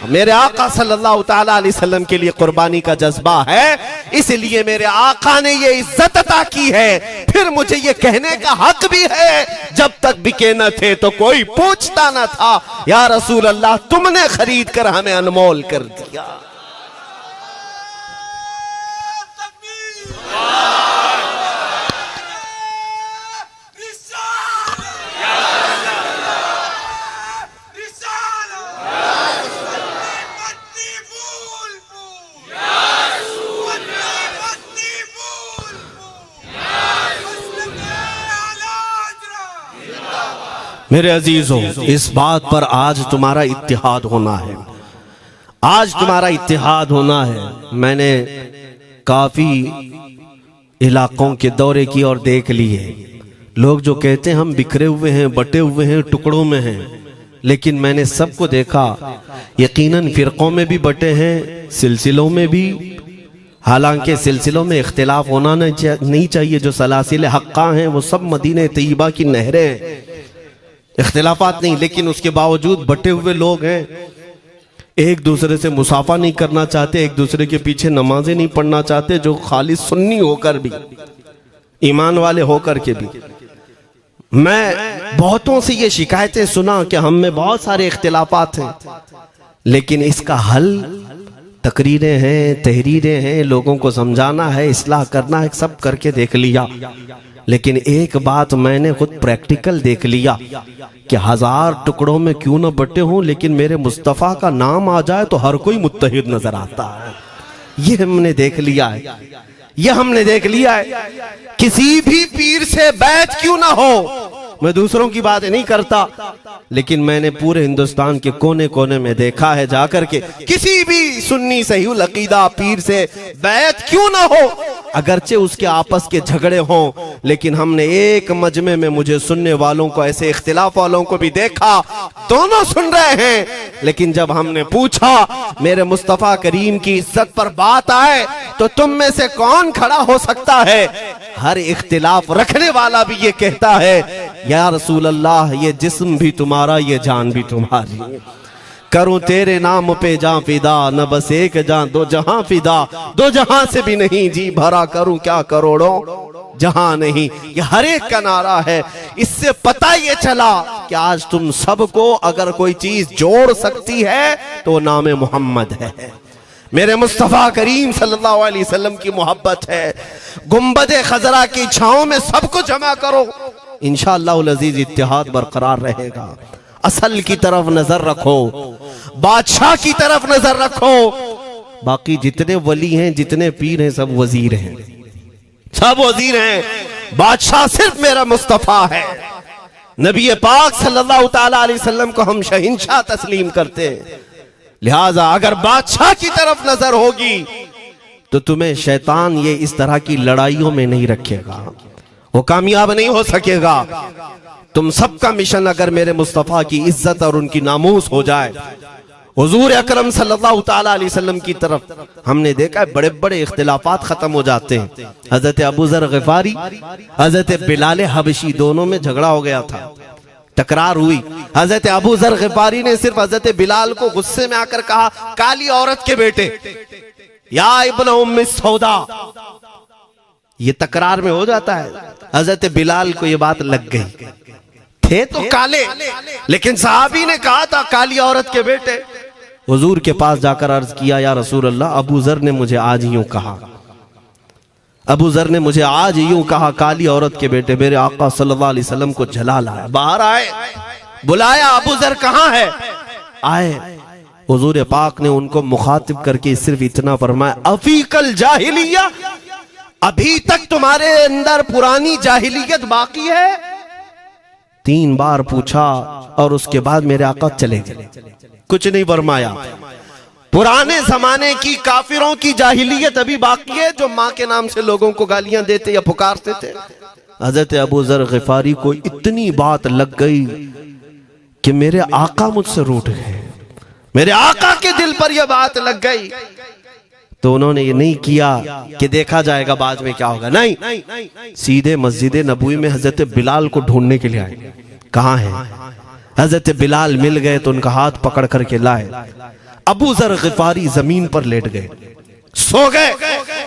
मेरे आका सल्लल्लाहु ताला अलैहि वसल्लम के लिए कुर्बानी का जज्बा है, इसलिए मेरे आका ने ये इज्जत अता की है। फिर मुझे ये कहने का हक भी है, जब तक बिके न थे तो कोई पूछता न था, या रसूल अल्लाह तुमने खरीद कर हमें अनमोल कर दिया। मेरे अजीजों, इस बात पर आज तुम्हारा इत्तिहाद होना है, आज तुम्हारा इत्तिहाद होना है। मैंने काफी इलाकों के दौरे की और देख लिए, लोग जो कहते हैं हम बिखरे हुए हैं, बटे हुए हैं, टुकड़ों में हैं, लेकिन मैंने सबको देखा, यकीनन फिरकों में भी बटे हैं, सिलसिलों में भी। हालांकि सिलसिलों में इख्तिलाफ होना नहीं चाहिए, जो सलासिल हक्का हैं वो सब मदीने तैयबा की नहरें हैं, इख्तिलाफात नहीं, लेकिन उसके बावजूद बटे हुए लोग हैं। एक दूसरे से मुसाफा नहीं करना चाहते, एक दूसरे के पीछे नमाजें नहीं पढ़ना चाहते, जो खाली सुन्नी होकर भी, ईमान वाले होकर के भी। मैं बहुतों से ये शिकायतें सुना कि हम में बहुत सारे इख्तिलाफात हैं, लेकिन इसका हल तकरीरें हैं, तहरीरें हैं, लोगों को समझाना है, इस्लाह करना है, सब करके देख लिया। लेकिन एक बात मैंने खुद प्रैक्टिकल देख लिया कि 1000 टुकड़ों में क्यों ना बटे हों, लेकिन मेरे मुस्तफ़ा का नाम आ जाए तो हर कोई मुत्तहिद नजर आता है। ये हमने देख लिया है, ये हमने देख लिया है। किसी भी पीर से बैत क्यों ना हो, मैं दूसरों की बात नहीं करता, लेकिन मैंने पूरे हिंदुस्तान के कोने कोने में देखा है जाकर के, किसी भी सुन्नी सहीहुल अकीदा पीर से बैत क्यों ना हो, अगरचे उसके आपस के झगड़े हों, लेकिन हमने एक मजमे में मुझे सुनने वालों को, ऐसे इख्तिलाफ वालों को भी देखा, दोनों सुन रहे हैं, लेकिन जब हमने पूछा मेरे मुस्तफ़ा करीम की इज्जत पर बात आए तो तुम में से कौन खड़ा हो सकता है, हर इख्तिलाफ रखने वाला भी ये कहता है, या रसूल अल्लाह, ये जिस्म भी तुम्हारा, ये जान भी तुम्हारी, करूं तेरे नाम पे जान फिदा, न बस एक जान दो जहां फिदा, दो जहां से भी नहीं जी भरा, करूं क्या करोड़ों जहां नहीं। ये हर एक का नारा है। इससे पता ये चला कि आज तुम सबको अगर कोई चीज जोड़ सकती है तो नाम मोहम्मद है, मेरे मुस्तफ़ा करीम सल्लल्लाहु अलैहि वसल्लम की मोहब्बत है। गुंबदे खजरा की छांव में सबको जमा करो, इंशाअल्लाह अज़ीज इत्तिहाद बरकरार रहेगा। असल की तरफ नजर रखो, बादशाह की तरफ नजर रखो। बाकी जितने वली हैं, जितने पीर हैं, सब वजीर हैं, सब वजीर हैं। बादशाह सिर्फ मेरा मुस्तफ़ा है। नबी पाक सल्लल्लाहु ताला अलैहि वसल्लम को हम शहंशाह तस्लीम करते हैं। लिहाजा अगर बादशाह की तरफ नजर होगी तो तुम्हें शैतान ये इस तरह की लड़ाइयों में नहीं रखेगा, वो कामयाब नहीं हो सकेगा। तुम सबका मिशन अगर मेरे मुस्तफ़ा की इज्जत और उनकी नामूस हो जाए, हुजूर अकरम सल्लल्लाहु ताला अलैहि वसल्लम की तरफ हमने देखा है बड़े बड़े इख्तिलाफात खत्म हो जाते हैं। हजरत अबू ज़र ग़िफ़ारी, हजरत बिलाल हबशी, दोनों में झगड़ा हो गया था, तकरार हुई। हजरत अबू ज़र ग़िफ़ारी ने सिर्फ हजरत बिलाल को गुस्से में आकर कहा, काली औरत के बेटे, या इब्न उम्मी सौदा। ये तकरार में हो जाता है। हजरत बिलाल को ये बात लग गई, थे तो काले, लेकिन सहाबी ने कहा था काली औरत के बेटे। हुजूर के पास जाकर अर्ज किया, या रसूल अल्लाह, अबू ज़र ने मुझे आज यूं कहा, अबू ज़र ने मुझे आज यूं कहा, काली औरत के बेटे। मेरे आका सल्लल्लाहु अलैहि वसल्लम को जला लाया, बाहर आए, बुलाया, अबू ज़र कहाँ है? आए। हुजूर पाक ने उनको मुखातिब करके सिर्फ इतना फरमाया, अफीकल जाहिलिया, अभी तक तुम्हारे अंदर पुरानी जाहिलियत बाकी है? 3 बार पूछा और उसके बाद मेरे आका चले गए, कुछ नहीं फरमाया। पुराने जमाने की काफिरों की जाहिलियत अभी बाकी है, जो माँ के नाम से लोगों को गालियां देते या पुकारते थे। हजरत अबू ज़र ग़िफ़ारी को इतनी बात लग गई कि मेरे आका मुझसे रूठ गए, मेरे आका के दिल पर यह बात लग गई। तो उन्होंने ये नहीं किया कि देखा जाएगा बाद में क्या होगा, नहीं, सीधे मस्जिद नबवी में हजरत बिलाल को ढूंढने के लिए आए। कहाँ है? हजरत बिलाल मिल गए तो उनका हाथ पकड़ करके लाए। अबू ज़र ग़िफ़ारी जमीन पर लेट गए, सो गए।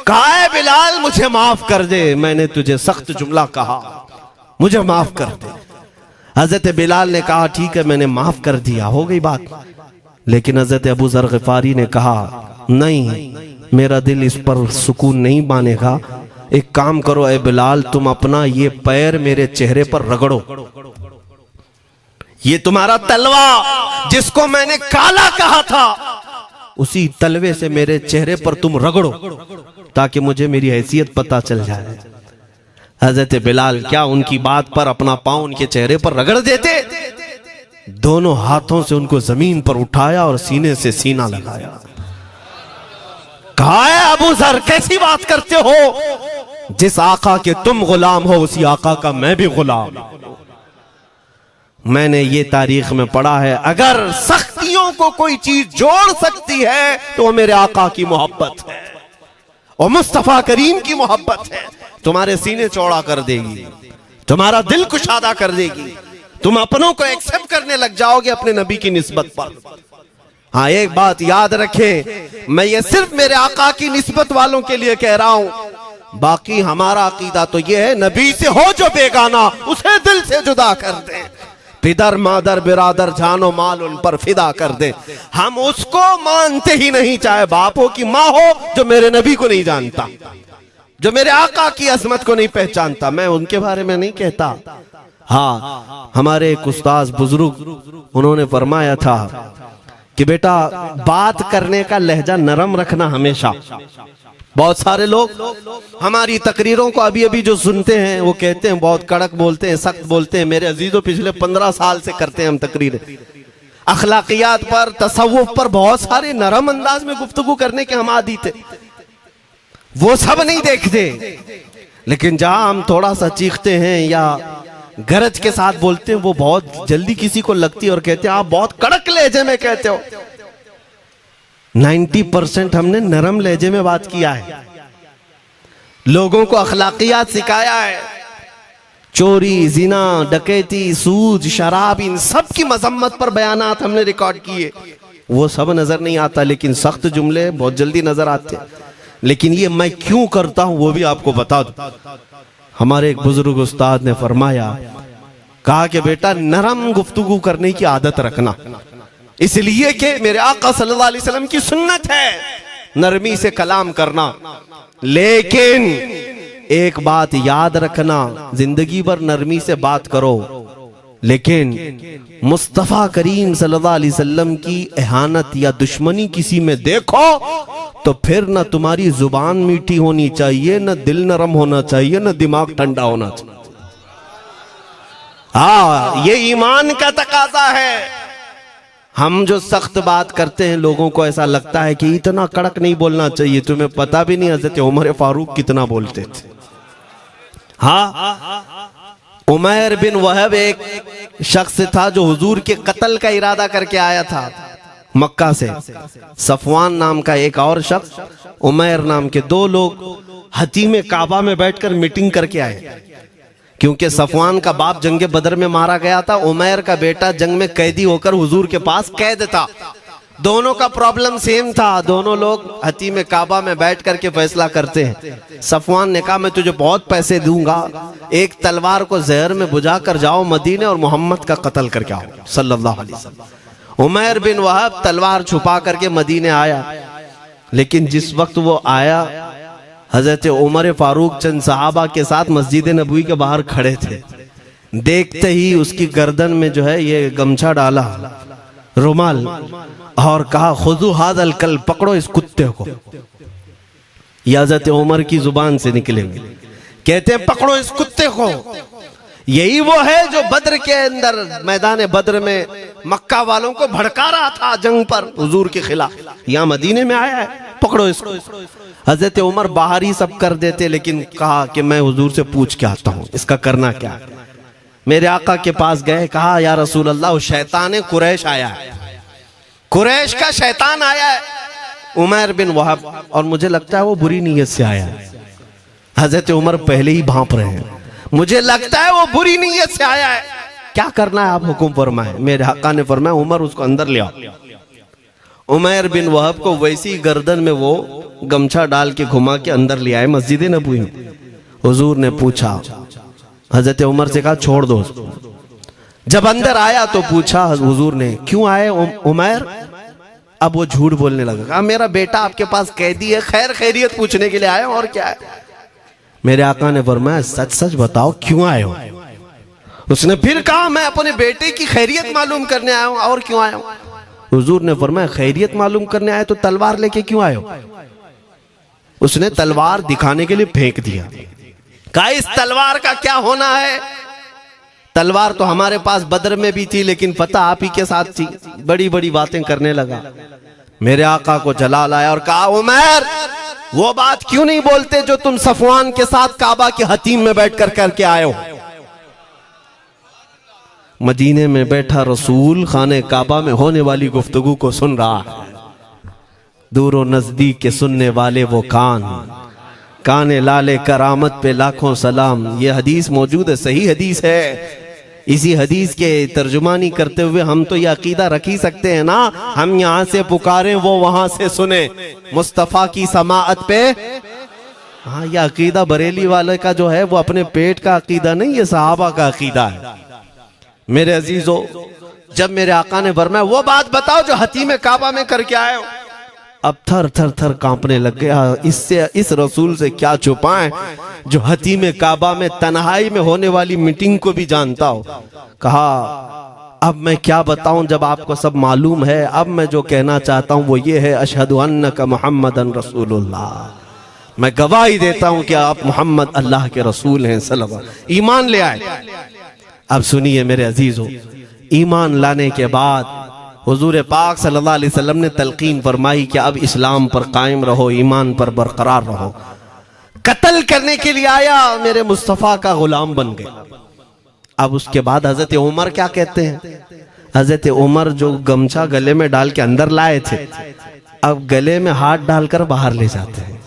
कहा है बिलाल, मुझे माफ कर दे, मैंने तुझे सख्त जुमला कहा, मुझे माफ कर दे। हजरत बिलाल ने कहा, ठीक है, मैंने माफ कर दिया, हो गई बात। लेकिन हजरत अबू ज़र ग़िफ़ारी ने कहा, नहीं, मेरा दिल इस पर सुकून नहीं मानेगा। एक काम करो ए बिलाल, तुम अपना ये पैर मेरे चेहरे पर रगड़ो, ये तुम्हारा तलवा जिसको मैंने काला कहा था, उसी तलवे से मेरे चेहरे पर तुम रगड़ो, ताकि मुझे मेरी हैसियत पता चल जाए। हजरत बिलाल क्या उनकी बात पर अपना पांव उनके चेहरे पर रगड़ देते? दोनों हाथों से उनको जमीन पर उठाया और सीने से सीना लगाया। कहा है अबू ज़र, कैसी बात करते हो? जिस आका के तुम गुलाम हो, उसी आका का मैं भी गुलाम। मैंने ये तारीख में पढ़ा है, अगर सख्तियों को कोई चीज जोड़ सकती है तो वो मेरे आका की मोहब्बत है और मुस्तफा करीम की मोहब्बत है। तुम्हारे सीने चौड़ा कर देगी, तुम्हारा दिल कुशादा कर देगी, तुम अपनों को एक्सेप्ट करने लग जाओगे अपने नबी की निस्बत पर। हाँ, एक बात याद रखें, मैं ये सिर्फ मेरे आका की निस्बत वालों के लिए कह रहा हूं, बाकी हमारा अकीदा तो ये है, नबी से हो जो बेगाना उसे दिल से जुदा कर दे, पिदर मादर बिरादर जानो माल उन पर फिदा कर दे। हम उसको मानते ही नहीं, चाहे बापों की माँ हो जो मेरे नबी को नहीं जानता, जो मेरे आका की अजमत को नहीं पहचानता, मैं उनके बारे में नहीं कहता। हाँ, हमारे एक उस्ताद बुजुर्ग उन्होंने फरमाया था कि बेटा बात करने का लहजा नरम रखना हमेशा। बहुत सारे लोग हमारी तकरीरों को अभी अभी जो सुनते हैं वो कहते हैं बहुत कड़क बोलते हैं, सख्त बोलते हैं। मेरे अजीजों, पिछले 15 साल से करते हैं हम तकरीरें, अखलाकियात पर, तसव्वुफ पर बहुत सारे नरम अंदाज में गुफ्तगू करने के हम आदी थे। वो सब नहीं देखते, लेकिन जहां हम थोड़ा सा चीखते हैं या गरज के साथ बोलते हैं, वो बहुत जल्दी किसी को लगती है और कहते हैं आप बहुत कड़क लहजे में कहते हो। 90% हमने नरम लहजे में बात किया है, लोगों को अखलाकियात सिखाया है। चोरी, जिना, डकैती, सूद, शराब, इन सब की मजम्मत पर बयानात हमने रिकॉर्ड किए। वो सब नजर नहीं आता, लेकिन सख्त जुमले बहुत जल्दी नजर आते हैं। लेकिन ये मैं क्यों करता हूं वो भी आपको बता दूं। हमारे एक बुजुर्ग उस्ताद ने फरमाया, कहा कि बेटा नरम गुफ्तगू करने की आदत रखना, इसलिए कि मेरे आका सल्लल्लाहु अलैहि वसल्लम की सुन्नत है नरमी से कलाम करना। लेकिन एक बात याद रखना, जिंदगी भर नरमी से बात करो, लेकिन मुस्तफा करीम सल्लल्लाहु अलैहि वसल्लम की एहानत या दुश्मनी किसी में देखो तो फिर न तुम्हारी जुबान मीठी होनी चाहिए, न दिल नरम होना चाहिए, न दिमाग ठंडा होना चाहिए। हाँ, ये ईमान का तकाजा है। हम जो सख्त बात करते हैं, लोगों को ऐसा लगता है कि इतना कड़क नहीं बोलना चाहिए। तुम्हें पता भी नहीं हज़रत उमर फारूक कितना बोलते थे। हाँ, उमैर बिन वहब एक शख्स था जो हुजूर के कत्ल का इरादा करके आया था मक्का से। सफवान नाम का एक और शख्स, उमैर नाम के 2 लोग हतीम काबा में बैठकर मीटिंग करके आए, क्योंकि सफवान का बाप जंग बदर में मारा गया था, उमैर का बेटा जंग में कैदी होकर हुजूर के पास कैद था। दोनों का प्रॉब्लम सेम था। दोनों लोग हतीम काबा में बैठ करके फैसला करते हैं। सफवान ने कहा मैं तुझे बहुत पैसे दूंगा, एक तलवार को जहर में बुझा कर जाओ मदीने और मोहम्मद का कत्ल करके आओ सल्लल्लाहु अलैहि वसल्लम। उमैर बिन वहब तलवार छुपा करके मदीने आया, लेकिन जिस वक्त वो आया, हजरत उमर फारूक चंद सहाबा के साथ मस्जिद नबवी के बाहर खड़े थे। देखते ही उसकी गर्दन में जो है ये गमछा डाला, रुमाल, और कहा खुदू हादल कल, पकड़ो इस कुत्ते को। ये हजरत उमर की जुबान से निकलेंगे, कहते हैं पकड़ो इस कुत्ते को। यही वो है जो बद्र के अंदर, मैदान बद्र में मक्का वालों को भड़का रहा था जंग पर हुजूर के खिलाफ। यहाँ मदीने में आया है, पकड़ो इसको। हजरत उमर बाहर ही सब कर देते, लेकिन कहा कि मैं हुजूर से पूछ के आता हूँ इसका करना क्या है। मेरे आका के पास गए, कहा या रसूल अल्लाह, वो शैतान कुरैश आया है, कुरैश का शैतान आया है उमैर बिन वहब, और मुझे लगता है वो बुरी नीयत से आया है। हजरत उमर पहले ही भांप रहे हैं, मुझे लगता है वो बुरी नीयत से आया है, क्या करना है आप हुक्म फरमाए। मेरे आका ने फरमाया उमर उसको अंदर ले आओ। उमैर बिन वहब को वैसी गर्दन में वो गमछा डाल के घुमा के अंदर ले आए मस्जिद नबवी में। हुजूर ने पूछा, हजरत उमर से कहा छोड़ दो। जब अंदर आया तो पूछा हुजूर ने, क्यों आए उमैर? अब वो झूठ बोलने लगा, कहा मेरा बेटा आपके पास कैदी है, खैर खैरियत पूछने के लिए आया, और क्या है। मेरे आका ने फरमाया सच सच बताओ क्यों आए हो। उसने फिर कहा मैं अपने बेटे की खैरियत मालूम करने आया हूं, और क्यों आया हूं। हुजूर ने फरमाया खैरियत मालूम करने आए तो तलवार लेके क्यों आए हो। उसने तलवार दिखाने के लिए फेंक दिया, कहा इस तलवार का क्या होना है। तलवार तो हमारे पास बद्र में भी थी, लेकिन पता आप ही के साथ थी। बड़ी बड़ी बातें करने लगा। मेरे आका को जलाल आया और कहा उमैर वो बात क्यों नहीं बोलते जो तुम सफवान के साथ काबा के हतीम में बैठकर करके आए हो। मदीने में बैठा रसूल खाने काबा में होने वाली गुफ्तगू को सुन रहा है। दूर और नजदीक के सुनने वाले वो काने लाले करामत पे लाखों सलाम। ये हदीस मौजूद है, सही हदीस है। इसी हदीस के तर्जुमानी करते हुए हम तो ये अकीदा रख ही सकते हैं ना, हम यहाँ से पुकारें वो वहां से सुने, मुस्तफा की समाअत पे। हाँ, ये अकीदा बरेली वाले का जो है वो अपने पेट का अकीदा नहीं, ये सहाबा का अकीदा है। मेरे अजीजों, जब मेरे आका ने फरमाया वो बात बताओ जो हतीम काबा में करके आए हो, अब थर थर थर कांपने लग गया। इससे इस रसूल से क्या छुपाएं जो हतीम काबा में तन्हाई में होने वाली मीटिंग को भी जानता हो। कहा अब मैं क्या बताऊं जब आपको सब मालूम है। अब मैं जो कहना चाहता हूं वो ये है, अशहदु अन्नका मुहम्मदन रसूलुल्लाह, मैं गवाही देता हूं कि आप मोहम्मद अल्लाह के रसूल हैं सल्लल्लाहु अलैहि वसल्लम। ईमान ले आए। अब सुनिए मेरे अजीजों, ईमान लाने के बाद हुजूर पाक सल्लल्लाहु अलैहि वसल्लम ने तलकीन फरमाई कि अब इस्लाम पर कायम रहो, ईमान पर बरकरार रहो। कत्ल करने के लिए आया, मेरे मुस्तफ़ा का गुलाम बन गए। अब उसके बाद हजरत उमर क्या कहते हैं, हजरत उमर जो गमछा गले में डाल के अंदर लाए थे, अब गले में हाथ डालकर बाहर ले जाते हैं।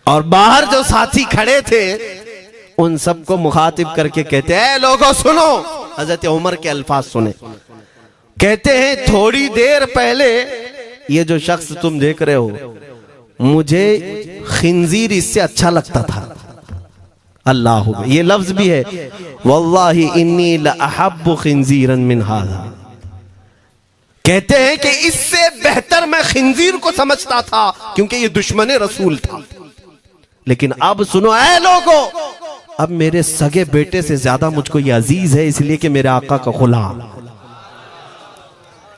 और बाहर जो साथी खड़े थे उन सबको मुखातिब करके कहते हैं, लोगों सुनो। हजरत उमर के अल्फाज सुने, कहते हैं थोड़ी देर पहले ये जो शख्स तुम देख रहे हो, मुझे खिंजीर इससे अच्छा लगता था। अल्लाह, ये लफ्ज भी है, वल्लाही इन्नी लअहब्बु खिंजीरन मिन हाज़ा। कहते हैं कि इससे बेहतर मैं खिंजीर को समझता था क्योंकि ये दुश्मन रसूल था। लेकिन अब सुनो ऐ लोगों, अब मेरे सगे बेटे से ज्यादा मुझको ये अजीज है, इसलिए कि मेरे आका का गुलाम।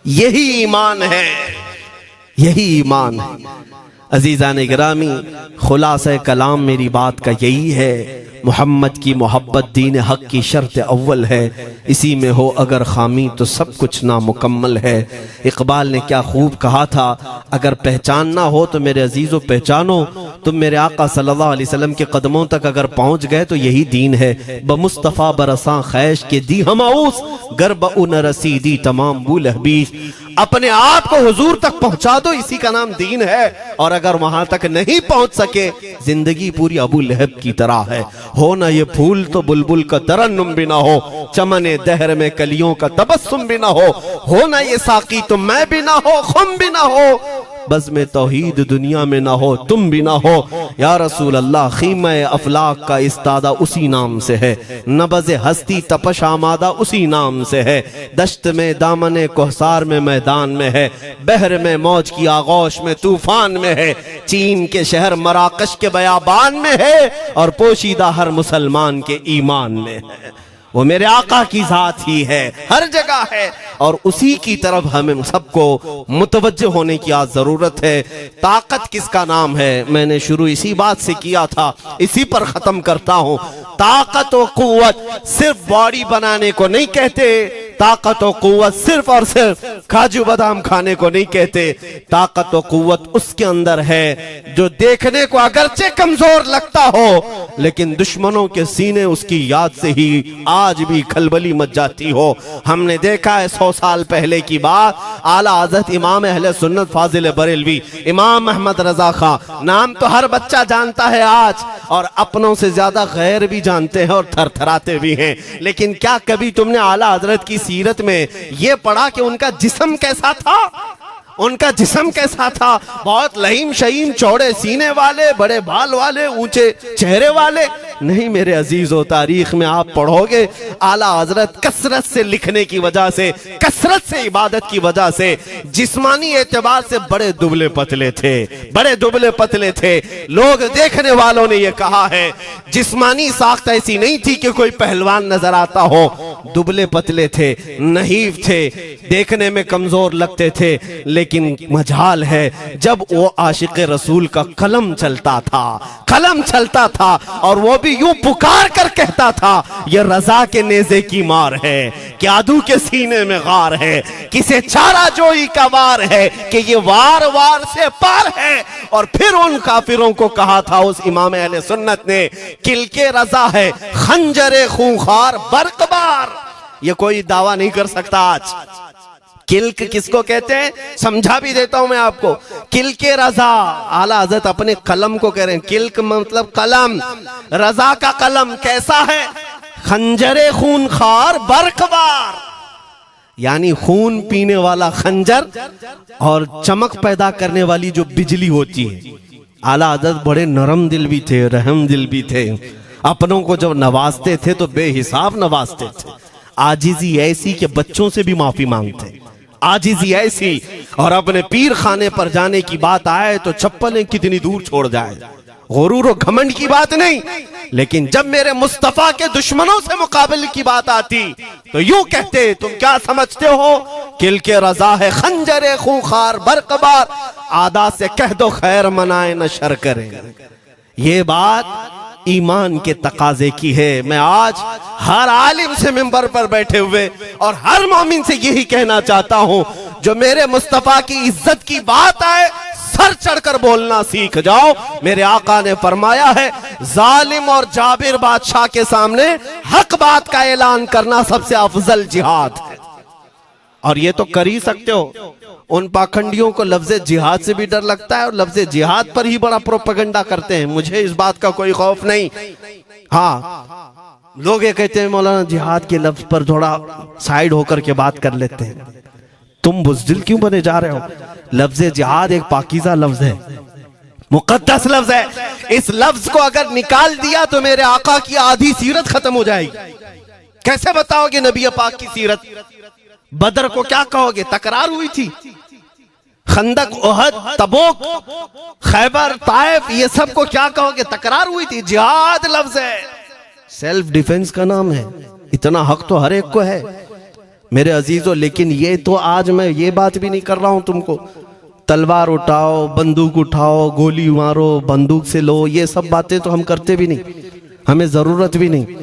यही ईमान है, यही ईमान है। अजीजान गिरामी, खुलासा कलाम मेरी बात का यही है, मोहम्मद की मोहब्बत दीन हक की शर्त अव्वल है। इसी में हो अगर खामी तो सब कुछ नामुकम्मल है। इकबाल ने क्या खूब कहा था, अगर पहचानना हो तो मेरे अजीज़ों पहचानो, तुम मेरे आका सल्लल्लाहु अलैहि वसल्लम के कदमों तक अगर पहुंच गए तो यही दीन है। बमुस्तफ़ा बरसा खैश के दी हमाउस, गर्ब उन रसीदी तमाम बुल हबीस। अपने आप को हुजूर तक पहुंचा दो, इसी का नाम दीन है। और अगर वहां तक नहीं पहुंच सके, जिंदगी पूरी अबू लहब की तरह है। हो ना ये फूल तो बुलबुल का तरन्नुम भी ना हो, चमने दहर में कलियों का तबस्सुम भी ना हो ना ये साकी तो मैं भी ना हो, खुम भी ना हो, बस में तौहीद दुनिया में ना हो, तुम भी ना हो। या रसूल अल्लाह, खीमा अफलाक का इस्तादा उसी नाम से है, नबज़ हस्ती तपश आमादा उसी नाम से है। दश्त में दामने कोहसार में मैदान में है, बहर में मौज की आगोश में तूफान में है, चीन के शहर मराकश के बयाबान में है, और पोशीदा हर मुसलमान के ईमान में है। वो मेरे आका की जात ही है, हर जगह है, और उसी की तरफ हमें सबको मुतवज्जे होने की आज जरूरत है। ताकत किसका नाम है, मैंने शुरू इसी बात से किया था, इसी पर खत्म करता हूं। ताकत और कुव्वत सिर्फ बॉडी बनाने को नहीं कहते, ताकत और कुव्वत सिर्फ और सिर्फ काजू बादाम खाने को नहीं कहते। ताकत और कुव्वत उसके अंदर है जो देखने को अगरचे कमजोर लगता हो, लेकिन दुश्मनों के सीने उसकी याद से ही आज भी खलबली मच जाती हो। हमने देखा है 100 साल पहले की बात, आला हज़रत इमाम अहले सुन्नत फाजिल बरेलवी इमाम अहमद रजा खां, नाम तो हर बच्चा जानता है आज, और अपनों से ज्यादा गैर भी जानते हैं और थरथराते भी हैं। लेकिन क्या कभी तुमने आला हजरत की सीरत में यह पढ़ा कि उनका जिस्म कैसा था? उनका जिस्म कैसा था? बहुत लहीम शहीम, चौड़े सीने वाले, बड़े बाल वाले, ऊंचे चेहरे वाले? नहीं मेरे अजीजों, तारीख में आप पढ़ोगे आला हजरत कसरत से लिखने की वजह से, कसरत से इबादत की वजह से, जिस्मानी एतबार से बड़े दुबले पतले थे, बड़े दुबले पतले थे। लोग देखने वालों ने यह कहा है, जिस्मानी साख्त ऐसी नहीं थी कि कोई पहलवान नजर आता हो, दुबले पतले थे, नहीफ थे, देखने में कमजोर लगते थे। लेकिन मजाल है जब वो आशिक रसूल का कलम चलता था, कलम चलता था, और वो भी यूं पुकार कर कहता था, ये रजा के नेज़े की मार है, क्यादू के सीने में गार है, किसे चारा जोई का वार है, कि ये वार वार से पार है। और फिर उन काफिरों को कहा था उस इमाम अहले सुन्नत ने, किल के रजा है खंजरे खूंखार बरकबार। ये कोई दावा नहीं कर सकता आज। किल्क किसको कहते हैं समझा भी देता हूं मैं आपको। किल के रजा, आला हज़रत अपने कलम को कह रहे हैं, किल्क मतलब कलम, रजा का कलम कैसा है? खंजरे खून खार बरकबार, यानी खून पीने वाला खंजर और चमक पैदा करने वाली जो बिजली होती है। आला हज़रत बड़े नरम दिल भी थे, रहम दिल भी थे। अपनों को जब नवाजते थे तो बेहिसाब नवाजते थे। आजिजी ऐसी कि बच्चों से भी माफी मांगते, आजिजी ऐसी। और अपने पीर खाने पर जाने की बात आए तो चप्पलें कितनी दूर छोड़ जाए, गुरूर और घमंड की बात नहीं। लेकिन जब मेरे मुस्तफा के दुश्मनों से मुकाबले की बात आती तो यूं कहते, तुम क्या समझते हो किल के रजा है खंजरे खूंखार बरकबार, आदा से कह दो खैर मनाए न शर करे। ये बात ईमान के तकाजे की है। मैं आज हर आलिम से मिंबर पर बैठे हुए और हर मोमिन से यही कहना चाहता हूं, जो मेरे मुस्तफा की इज्जत की बात आए सर चढ़कर बोलना सीख जाओ। मेरे आका ने फरमाया है, जालिम और जाबिर बादशाह के सामने हक बात का ऐलान करना सबसे अफजल जिहाद है। और ये तो कर ही सकते हो। उन पाखंडियों को लफ्ज़े जिहाद से भी डर लगता है और लफ्ज़े जिहाद पर ही बड़ा प्रोपेगेंडा करते हैं। मुझे इस बात का कोई खौफ नहीं। हाँ, लोग ये कहते हैं मौलाना जिहाद के लफ्ज पर थोड़ा साइड होकर के बात कर लेते हैं। तुम बुज़दिल क्यों बने जा रहे हो? लफ्ज़े जिहाद एक पाकीज़ा लफ्ज है, मुकद्दस लफ्ज है। इस लफ्ज को अगर निकाल दिया तो मेरे आका की आधी सीरत खत्म हो जाएगी। कैसे बताओगे नबी पाक की सीरत? बदर को क्या कहोगे? तकरार हुई थी। खंदक, ओहद, तबूक, खैबर, ताइफ, ये सब को क्या कहोगे? तकरार हुई थी। जिहाद लफ्ज है, सेल्फ डिफेंस का नाम है। इतना हक तो हर एक को है मेरे अजीजों। लेकिन ये तो आज मैं ये बात भी नहीं कर रहा हूं तुमको तलवार उठाओ, बंदूक उठाओ, गोली मारो, बंदूक से लो, ये सब बातें तो हम करते भी नहीं, हमें जरूरत भी नहीं।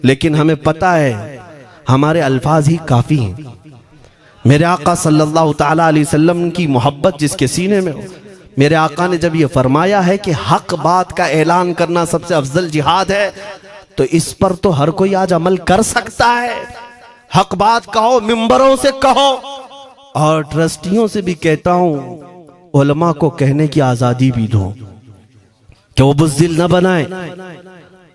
लेकिन हमें पता है हमारे अल्फाज ही काफी हैं। मेरे आका सल्लल्लाहु ताला अलैहि वसल्लम की मोहब्बत जिसके सीने में हो, मेरे आका ने जब ये फरमाया है कि हक बात का ऐलान करना सबसे अफजल जिहाद है, तो इस पर तो हर कोई आज अमल कर सकता है। हक बात कहो, मिंबरों से कहो। और ट्रस्टियों से भी कहता हूं, उलमा को कहने की आजादी भी दो कि वो बुज़दिल न बनाए,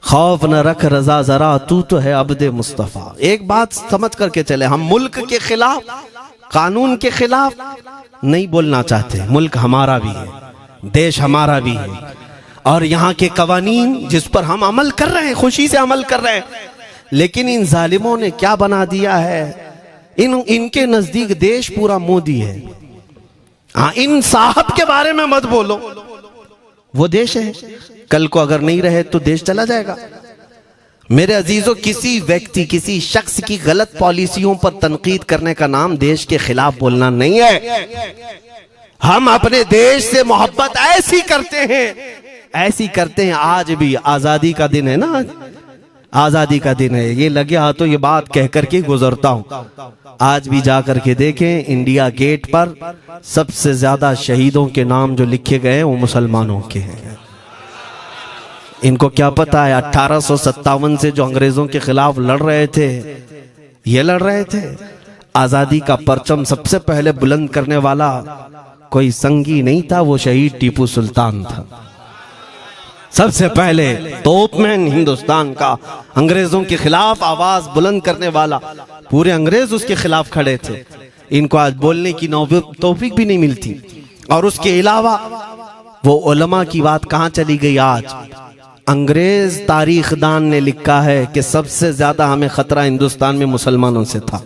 खौफ न रख रजा जरा, तू तो है अब्दे मुस्तफा। एक बात समझ करके चले, हम मुल्क के खिलाफ, कानून के खिलाफ नहीं बोलना चाहते। मुल्क हमारा भी है, देश हमारा भी है, और यहाँ के कवानीन जिस पर हम अमल कर रहे हैं, खुशी से अमल कर रहे हैं। लेकिन इन जालिमों ने क्या बना दिया है, इनके नजदीक देश पूरा मोदी है। हाँ, इन साहब के बारे में मत बोलो, वो देश है। कल को अगर नहीं रहे तो देश चला जाएगा। मेरे अजीजों, किसी व्यक्ति, किसी शख्स की गलत पॉलिसियों पर तनकीद करने का नाम देश के खिलाफ बोलना नहीं है। हम अपने देश से मोहब्बत ऐसी करते हैं, ऐसी करते हैं। आज भी आजादी का दिन है ना, आजादी का दिन है। ये लगे हाथों ये बात कह करके गुजरता हूं। आज भी जा करके देखें, इंडिया गेट पर सबसे ज्यादा शहीदों के नाम जो लिखे गए हैं वो मुसलमानों के हैं। इनको क्या पता है 1857 से जो अंग्रेजों के खिलाफ लड़ रहे थे, ये लड़ रहे थे। आजादी का परचम सबसे पहले बुलंद करने वाला कोई संगी नहीं था, वो शहीद टीपू सुल्तान था। सबसे पहले तोपमैन हिंदुस्तान का, अंग्रेजों के खिलाफ आवाज बुलंद करने वाला। पूरे अंग्रेज उसके खिलाफ खड़े थे। इनको आज बोलने की तौफीक भी नहीं मिलती। और उसके अलावा वो उलमा की बात कहां चली गई आज? अंग्रेज तारीखदान ने लिखा है कि सबसे ज्यादा हमें खतरा हिंदुस्तान में मुसलमानों से था,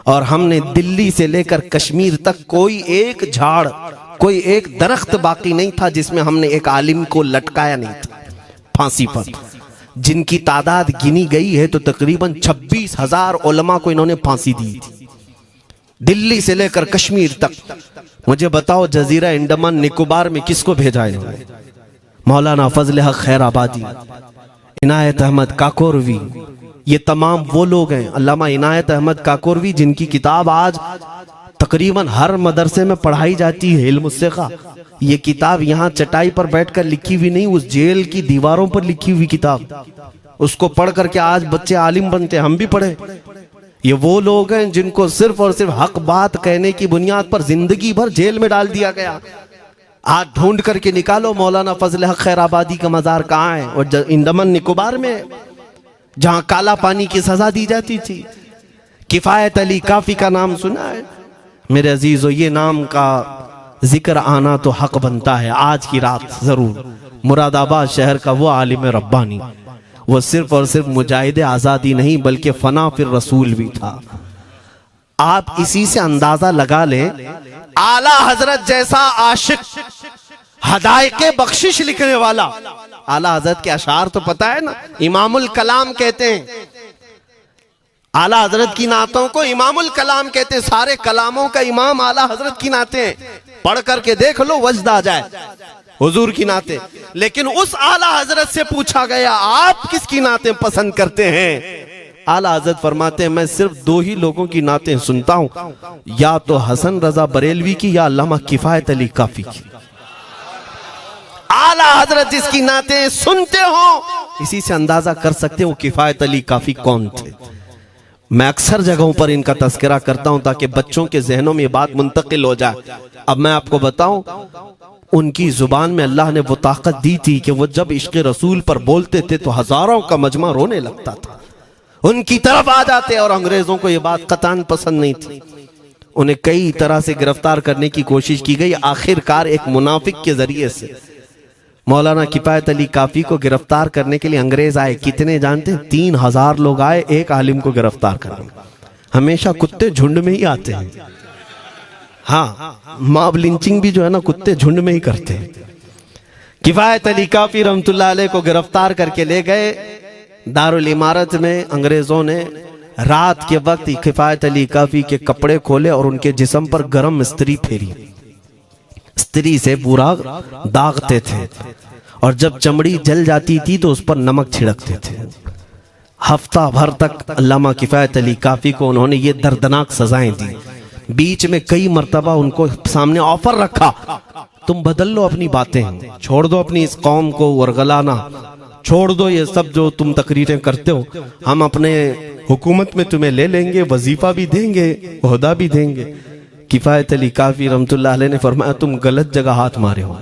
और हमने दिल्ली से लेकर कश्मीर तक कोई एक झाड़, कोई एक दरख्त बाकी नहीं था जिसमें हमने एक आलिम को लटकाया नहीं था फांसी पर। जिनकी तादाद गिनी गई है तो तकरीबन 26,000 उलमा को इन्होंने फांसी दी थी, दिल्ली से लेकर कश्मीर तक। मुझे बताओ, जजीरा अंडमान निकोबार में किसको भेजा इन्होंने? मौलाना फजल हक खैराबादी, इनायत अहमद काकोरवी, ये तमाम वो लोग हैं। अल्लामा इनायत अहमद काकोरवी, जिनकी किताब आज तकरीबन हर मदरसे में पढ़ाई जाती है, इल्म उस्सिक़ा। ये किताब यहाँ चटाई पर बैठकर लिखी हुई नहीं, उस जेल की दीवारों पर लिखी हुई किताब। उसको पढ़ करके आज बच्चे आलिम बनते, हम भी पढ़े। ये वो लोग हैं जिनको सिर्फ और सिर्फ हक बात कहने की बुनियाद पर जिंदगी भर जेल में डाल दिया गया। आज ढूंढ करके निकालो मौलाना फजल हक खैराबादी का मजार कहाँ है? और अंडमान निकोबार में। जहां काला पानी की सजा दी जाती थी। किफायत अली काफी का नाम सुना है मेरे अजीजों? ये नाम का जिक्र आना तो हक बनता है आज की रात जरूर। मुरादाबाद शहर का वो आलिम रब्बानी, वो सिर्फ और सिर्फ मुजाहिद आजादी नहीं बल्कि फना फिर रसूल भी था। आप इसी से अंदाजा लगा लें, आला हजरत जैसा आशिक, हदायके बख्शिश लिखने वाला। आला हजरत के अशार तो पता है ना, इमामुल कलाम कहते हैं। आला हजरत की नातों को इमामुल कलाम कहते हैं। सारे कलामों का इमाम आला हजरत की नाते हैं। पढ़ करके देख लो, वजद आ जाए हुजूर की नाते। लेकिन उस आला हजरत से पूछा गया, आप किसकी नाते पसंद करते हैं? आला हजरत फरमाते हैं, मैं सिर्फ दो ही लोगों की नाते सुनता हूं, या तो हसन रजा बरेलवी की या अल्लामा किफायत अली काफी की। आला हजरत जिसकी नाते सुनते हो, इसी से अंदाजा कर सकते हो किफायत अली काफी कौन थे। मैं अक्सर जगहों पर इनका तस्करा करता हूं ताकि बच्चों के जहनों में ये बात मुंतकिल हो जाए। अब मैं आपको बताऊं, उनकी जुबान में अल्लाह ने वो ताकत दी थी कि वो जब इश्क रसूल पर बोलते थे तो हजारों का मजमा रोने लगता था, उनकी तरफ आ जाते। और अंग्रेजों को ये बात कतान पसंद नहीं थी। उन्हें कई तरह से गिरफ्तार करने की कोशिश की गई। आखिरकार एक मुनाफिक के जरिए से मौलाना किफायत अली काफी को गिरफ्तार करने के लिए अंग्रेज आए। कितने जानते हैं? 3000 लोग आए एक आलिम को गिरफ्तार करने। हमेशा कुत्ते झुंड में ही आते हैं। हाँ, मॉब लिंचिंग भी जो है ना, कुत्ते झुंड में ही करते हैं। किफायत अली काफी रहमतुल्लाह अलैह को गिरफ्तार करके ले गए दारुल इमारत में। अंग्रेजों ने रात के वक्त किफायत अली काफी के कपड़े खोले और उनके जिस्म पर गर्म स्त्री फेरी। स्त्री से पूरा दागते थे और जब चमड़ी जल जाती थी तो उस पर नमक छिड़कते थे। हफ्ता भर तक अल्लामा किफायत अली काफी को उन्होंने ये दर्दनाक सजाएं दी। बीच में कई मर्तबा उनको सामने ऑफर रखा, तुम बदल लो अपनी बातें, छोड़ दो अपनी इस कौम को वरगलाना, छोड़ दो ये सब जो तुम तकरीरें करते हो, हम अपने हुकूमत में तुम्हें ले लेंगे, वजीफा भी देंगे, ओहदा भी देंगे। किफायत अली काफी रहमतुल्लाह अलैह ने फरमाया, तुम गलत जगह हाथ मारे हो।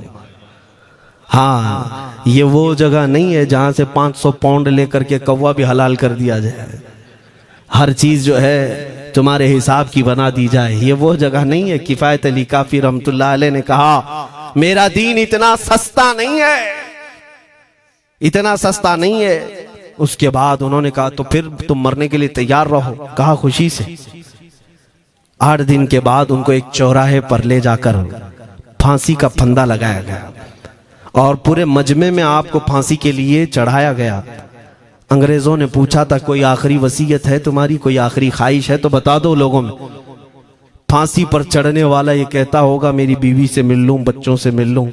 हाँ, ये वो जगह नहीं है जहां से 500 पाउंड लेकर के कौवा भी हलाल कर दिया जाए, हर चीज जो है तुम्हारे हिसाब की बना दी जाए। ये वो जगह नहीं है। किफायत अली काफी रहमतुल्लाह अलैह ने कहा, मेरा दीन इतना सस्ता नहीं है, इतना सस्ता नहीं है। उसके बाद उन्होंने कहा, तो फिर तुम मरने के लिए तैयार रहो। कहा, खुशी से। 8 दिन के बाद उनको एक चौराहे पर ले जाकर फांसी का फंदा लगाया गया और पूरे मजमे में आपको फांसी के लिए चढ़ाया गया। अंग्रेजों ने पूछा था, कोई आखिरी वसीयत है तुम्हारी, कोई आखिरी ख्वाहिश है तो बता दो लोगों में। फांसी पर चढ़ने वाला ये कहता होगा, मेरी बीवी से मिल लूं, बच्चों से मिल लूं,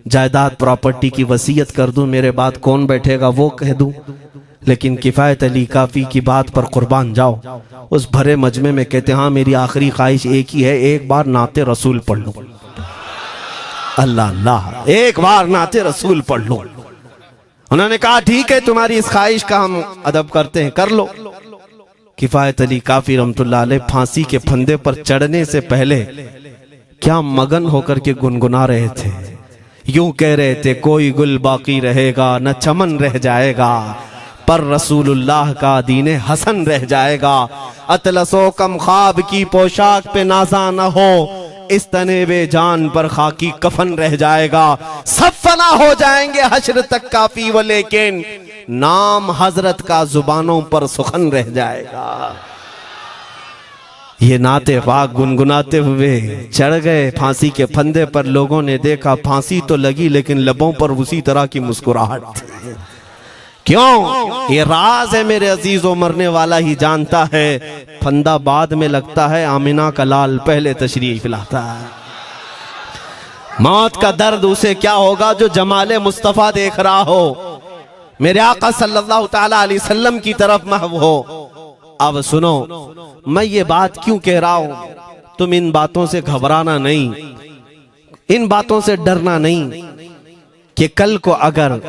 जायदाद प्रॉपर्टी की वसीयत कर दूं, मेरे बाद कौन बैठेगा वो कह दूं। लेकिन किफायत अली काफी की बात पर कुर्बान जाओ। उस भरे मजमे में कहते, हाँ मेरी आखिरी ख्वाहिश एक ही है, एक बार नाते रसूल पढ़ लूं। अल्लाह अल्लाह, एक बार नाते रसूल पढ़ लूं। उन्होंने कहा, ठीक है, तुम्हारी इस ख्वाहिश का हम अदब करते हैं, कर लो। किफायत अली काफी रहमतुल्लाह अलैह फांसी के फंदे पर चढ़ने से पहले क्या मगन होकर के गुनगुना रहे थे। यूं कह रहे थे, कोई गुल बाकी रहेगा न चमन रह जाएगा, पर रसूलुल्लाह का दीने हसन रह जाएगा। अतलसो कम ख्वाब की पोशाक पे नाजा न हो, इस तने बे जान पर खाकी कफन रह जाएगा। सब फना हो जाएंगे हश्र तक काफी, वो लेकिन नाम हजरत का जुबानों पर सुखन रह जाएगा। ये नाते पाक गुनगुनाते हुए चढ़ गए फांसी के फंदे पर। लोगों ने देखा, फांसी तो लगी लेकिन लबों पर उसी तरह की मुस्कुराहट थी। क्यों? ये राज है मेरे अजीजों, मरने वाला ही जानता है। फंदा बाद में लगता है, आमिना का लाल पहले तशरीफ लाता है। मौत का दर्द उसे क्या होगा जो जमाले मुस्तफा देख रहा हो, मेरे आका सल्लल्लाहु ताला अलैहि वसल्लम की तरफ महव हो। अब सुनो, मैं ये बात क्यों कह रहा हूं, तुम इन बातों से घबराना नहीं, इन बातों से डरना नहीं कि कल को अगर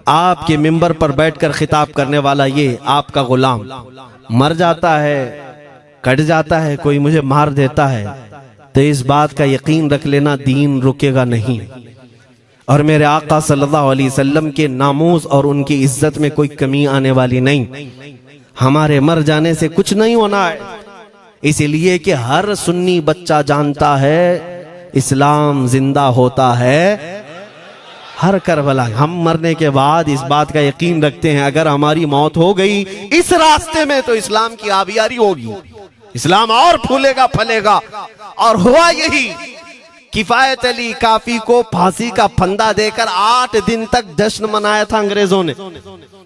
आपके मिंबर पर बैठकर खिताब करने वाला ये आपका गुलाम मर जाता है, कट जाता है, कोई मुझे मार देता है, तो इस बात का यकीन रख लेना, दीन रुकेगा नहीं। और मेरे आका सल्लल्लाहु अलैहि वसल्लम के नामूस और उनकी इज्जत में कोई कमी आने वाली नहीं। हमारे मर जाने से कुछ नहीं होना है, इसलिए कि हर सुन्नी बच्चा जानता है इस्लाम जिंदा होता है हर करबला। हम मरने के बाद इस बात का यकीन रखते हैं, अगर हमारी मौत हो गई इस रास्ते में तो इस्लाम की आबियारी होगी, इस्लाम और फूलेगा फलेगा। और हुआ यही, किफायत अली काफी को फांसी का फंदा देकर 8 दिन तक जश्न मनाया था अंग्रेजों ने।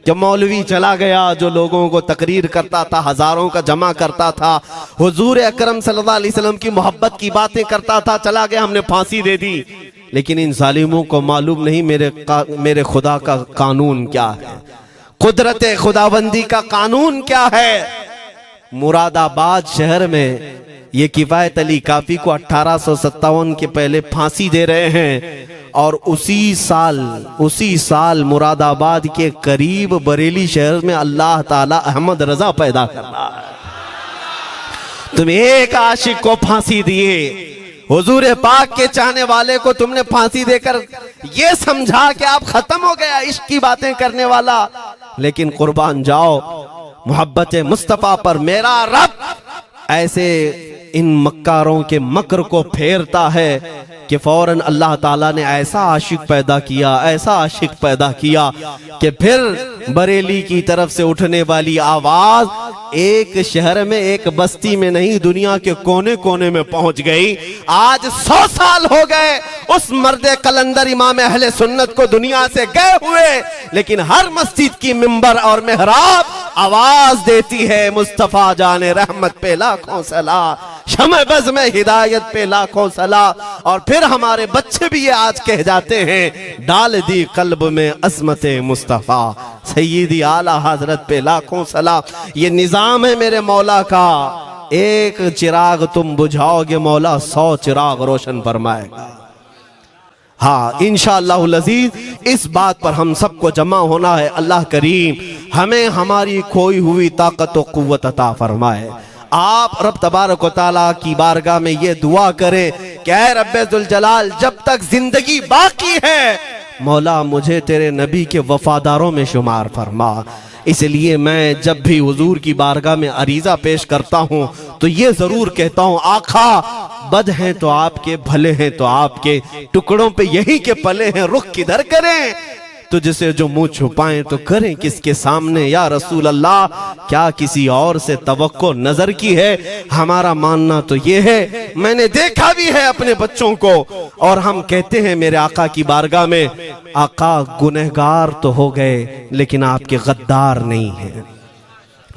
जब मौलवी चला गया जो लोगों को तकरीर करता था, हजारों का जमा करता था, हुजूर अकरम सल्लल्लाहु अलैहि वसल्लम की मोहब्बत की बातें करता था, चला गया, हमने फांसी दे दी। लेकिन इन जालिमों को मालूम नहीं मेरे खुदा का कानून क्या है, कुदरत खुदाबंदी का कानून क्या है। मुरादाबाद शहर में ये किफायत अली काफी को 1857 के पहले फांसी दे रहे हैं, और उसी साल मुरादाबाद के करीब बरेली शहर में अल्लाह ताला अहमद रजा पैदा कर रहा है। तुम एक आशिक को फांसी दिए, हुजूर पाक के चाहने वाले को तुमने फांसी देकर ये समझा कि आप खत्म हो गया इश्क की बातें करने वाला। लेकिन कुर्बान जाओ मोहब्बत मुस्तफा पर, मेरा रब ऐसे इन मक्कारों के मकर को फेरता है कि फौरन अल्लाह ताला ने ऐसा आशिक पैदा किया कि फिर बरेली की तरफ से उठने वाली आवाज एक शहर में, एक बस्ती में नहीं, दुनिया के कोने कोने में पहुंच गई। आज 100 साल हो गए उस मर्दे कलंदर इमाम अहले सुन्नत को दुनिया से गए हुए, लेकिन हर मस्जिद की मिंबर और मेहराब आवाज देती है मुस्तफा जाने रहमत पे लाखों सला, शमे बज़ में हिदायत पे लाखों सला। और फिर हमारे बच्चे भी ये आज कह जाते हैं, डाल दी कल्ब में अज़मत मुस्तफा, सय्यदी आला हजरत पे लाखों सला। ये निजाम है मेरे मौला का, एक चिराग तुम बुझाओगे मौला 100 चिराग रोशन फरमाएगा। हाँ, इंशाअल्लाहुल अज़ीज़ इस बात पर हम सबको जमा होना है। अल्लाह करीम हमें हमारी खोई हुई ताकत व कुव्वत अता फरमाए। आप रब तबारक व तआला की बारगाह में ये दुआ करें कि ऐ रब्बे जुल जलाल, जब तक जिंदगी बाकी है मौला मुझे तेरे नबी के वफादारों में शुमार फरमा। इसलिए मैं जब भी हुजूर की बारगाह में अरीजा पेश करता हूँ तो ये जरूर कहता हूँ, आखा बद हैं तो आपके, भले हैं तो आपके, टुकड़ों पे यही के पले हैं, रुख किधर करें, तुझसे जो मुंह छुपाएं तो करें किसके सामने। या रसूल अल्लाह, क्या किसी और से तवक्को नजर की है? हमारा मानना तो ये है, मैंने देखा भी है अपने बच्चों को, और हम कहते हैं मेरे आका की बारगाह में, आका गुनहगार तो हो गए लेकिन आपके गद्दार नहीं है,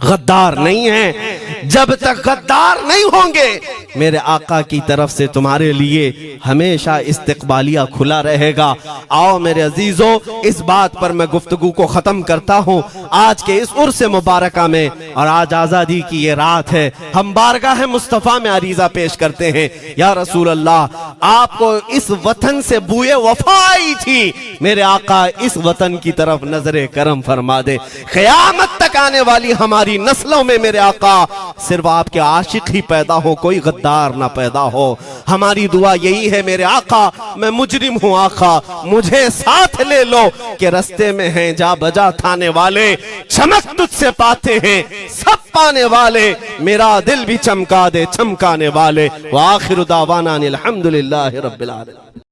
गद्दार नहीं है। जब तक गद्दार नहीं होंगे मेरे आका की तरफ से तुम्हारे लिए हमेशा इस्तकबालिया खुला रहेगा। आओ मेरे अजीजों, इस बात पर मैं गुफ्तगू को खत्म करता हूँ आज के इस उर्स मुबारका में। और आज आजादी की ये रात है, हम बारगाह मुस्तफा में अरीजा पेश करते हैं, या रसूल अल्लाह, आपको इस वतन से बूए वफा आई थी, मेरे आका इस वतन की तरफ नजरे करम फरमा दे। क़यामत तक आने वाली हमारी नस्लों में मेरे आका सिर्फ आपके आशिक ही पैदा हो, कोई गद्दार ना पैदा हो। हमारी दुआ यही है मेरे आका, मैं मुजरिम हूँ आका, मुझे साथ ले लो कि रस्ते में हैं जा बजा थाने वाले, चमक तुझसे पाते हैं सब पाने वाले, मेरा दिल भी चमका दे चमकाने वाले। व आखिरु दावाना अनिल हम्दुलिल्लाहि रब्बिल आलमीन।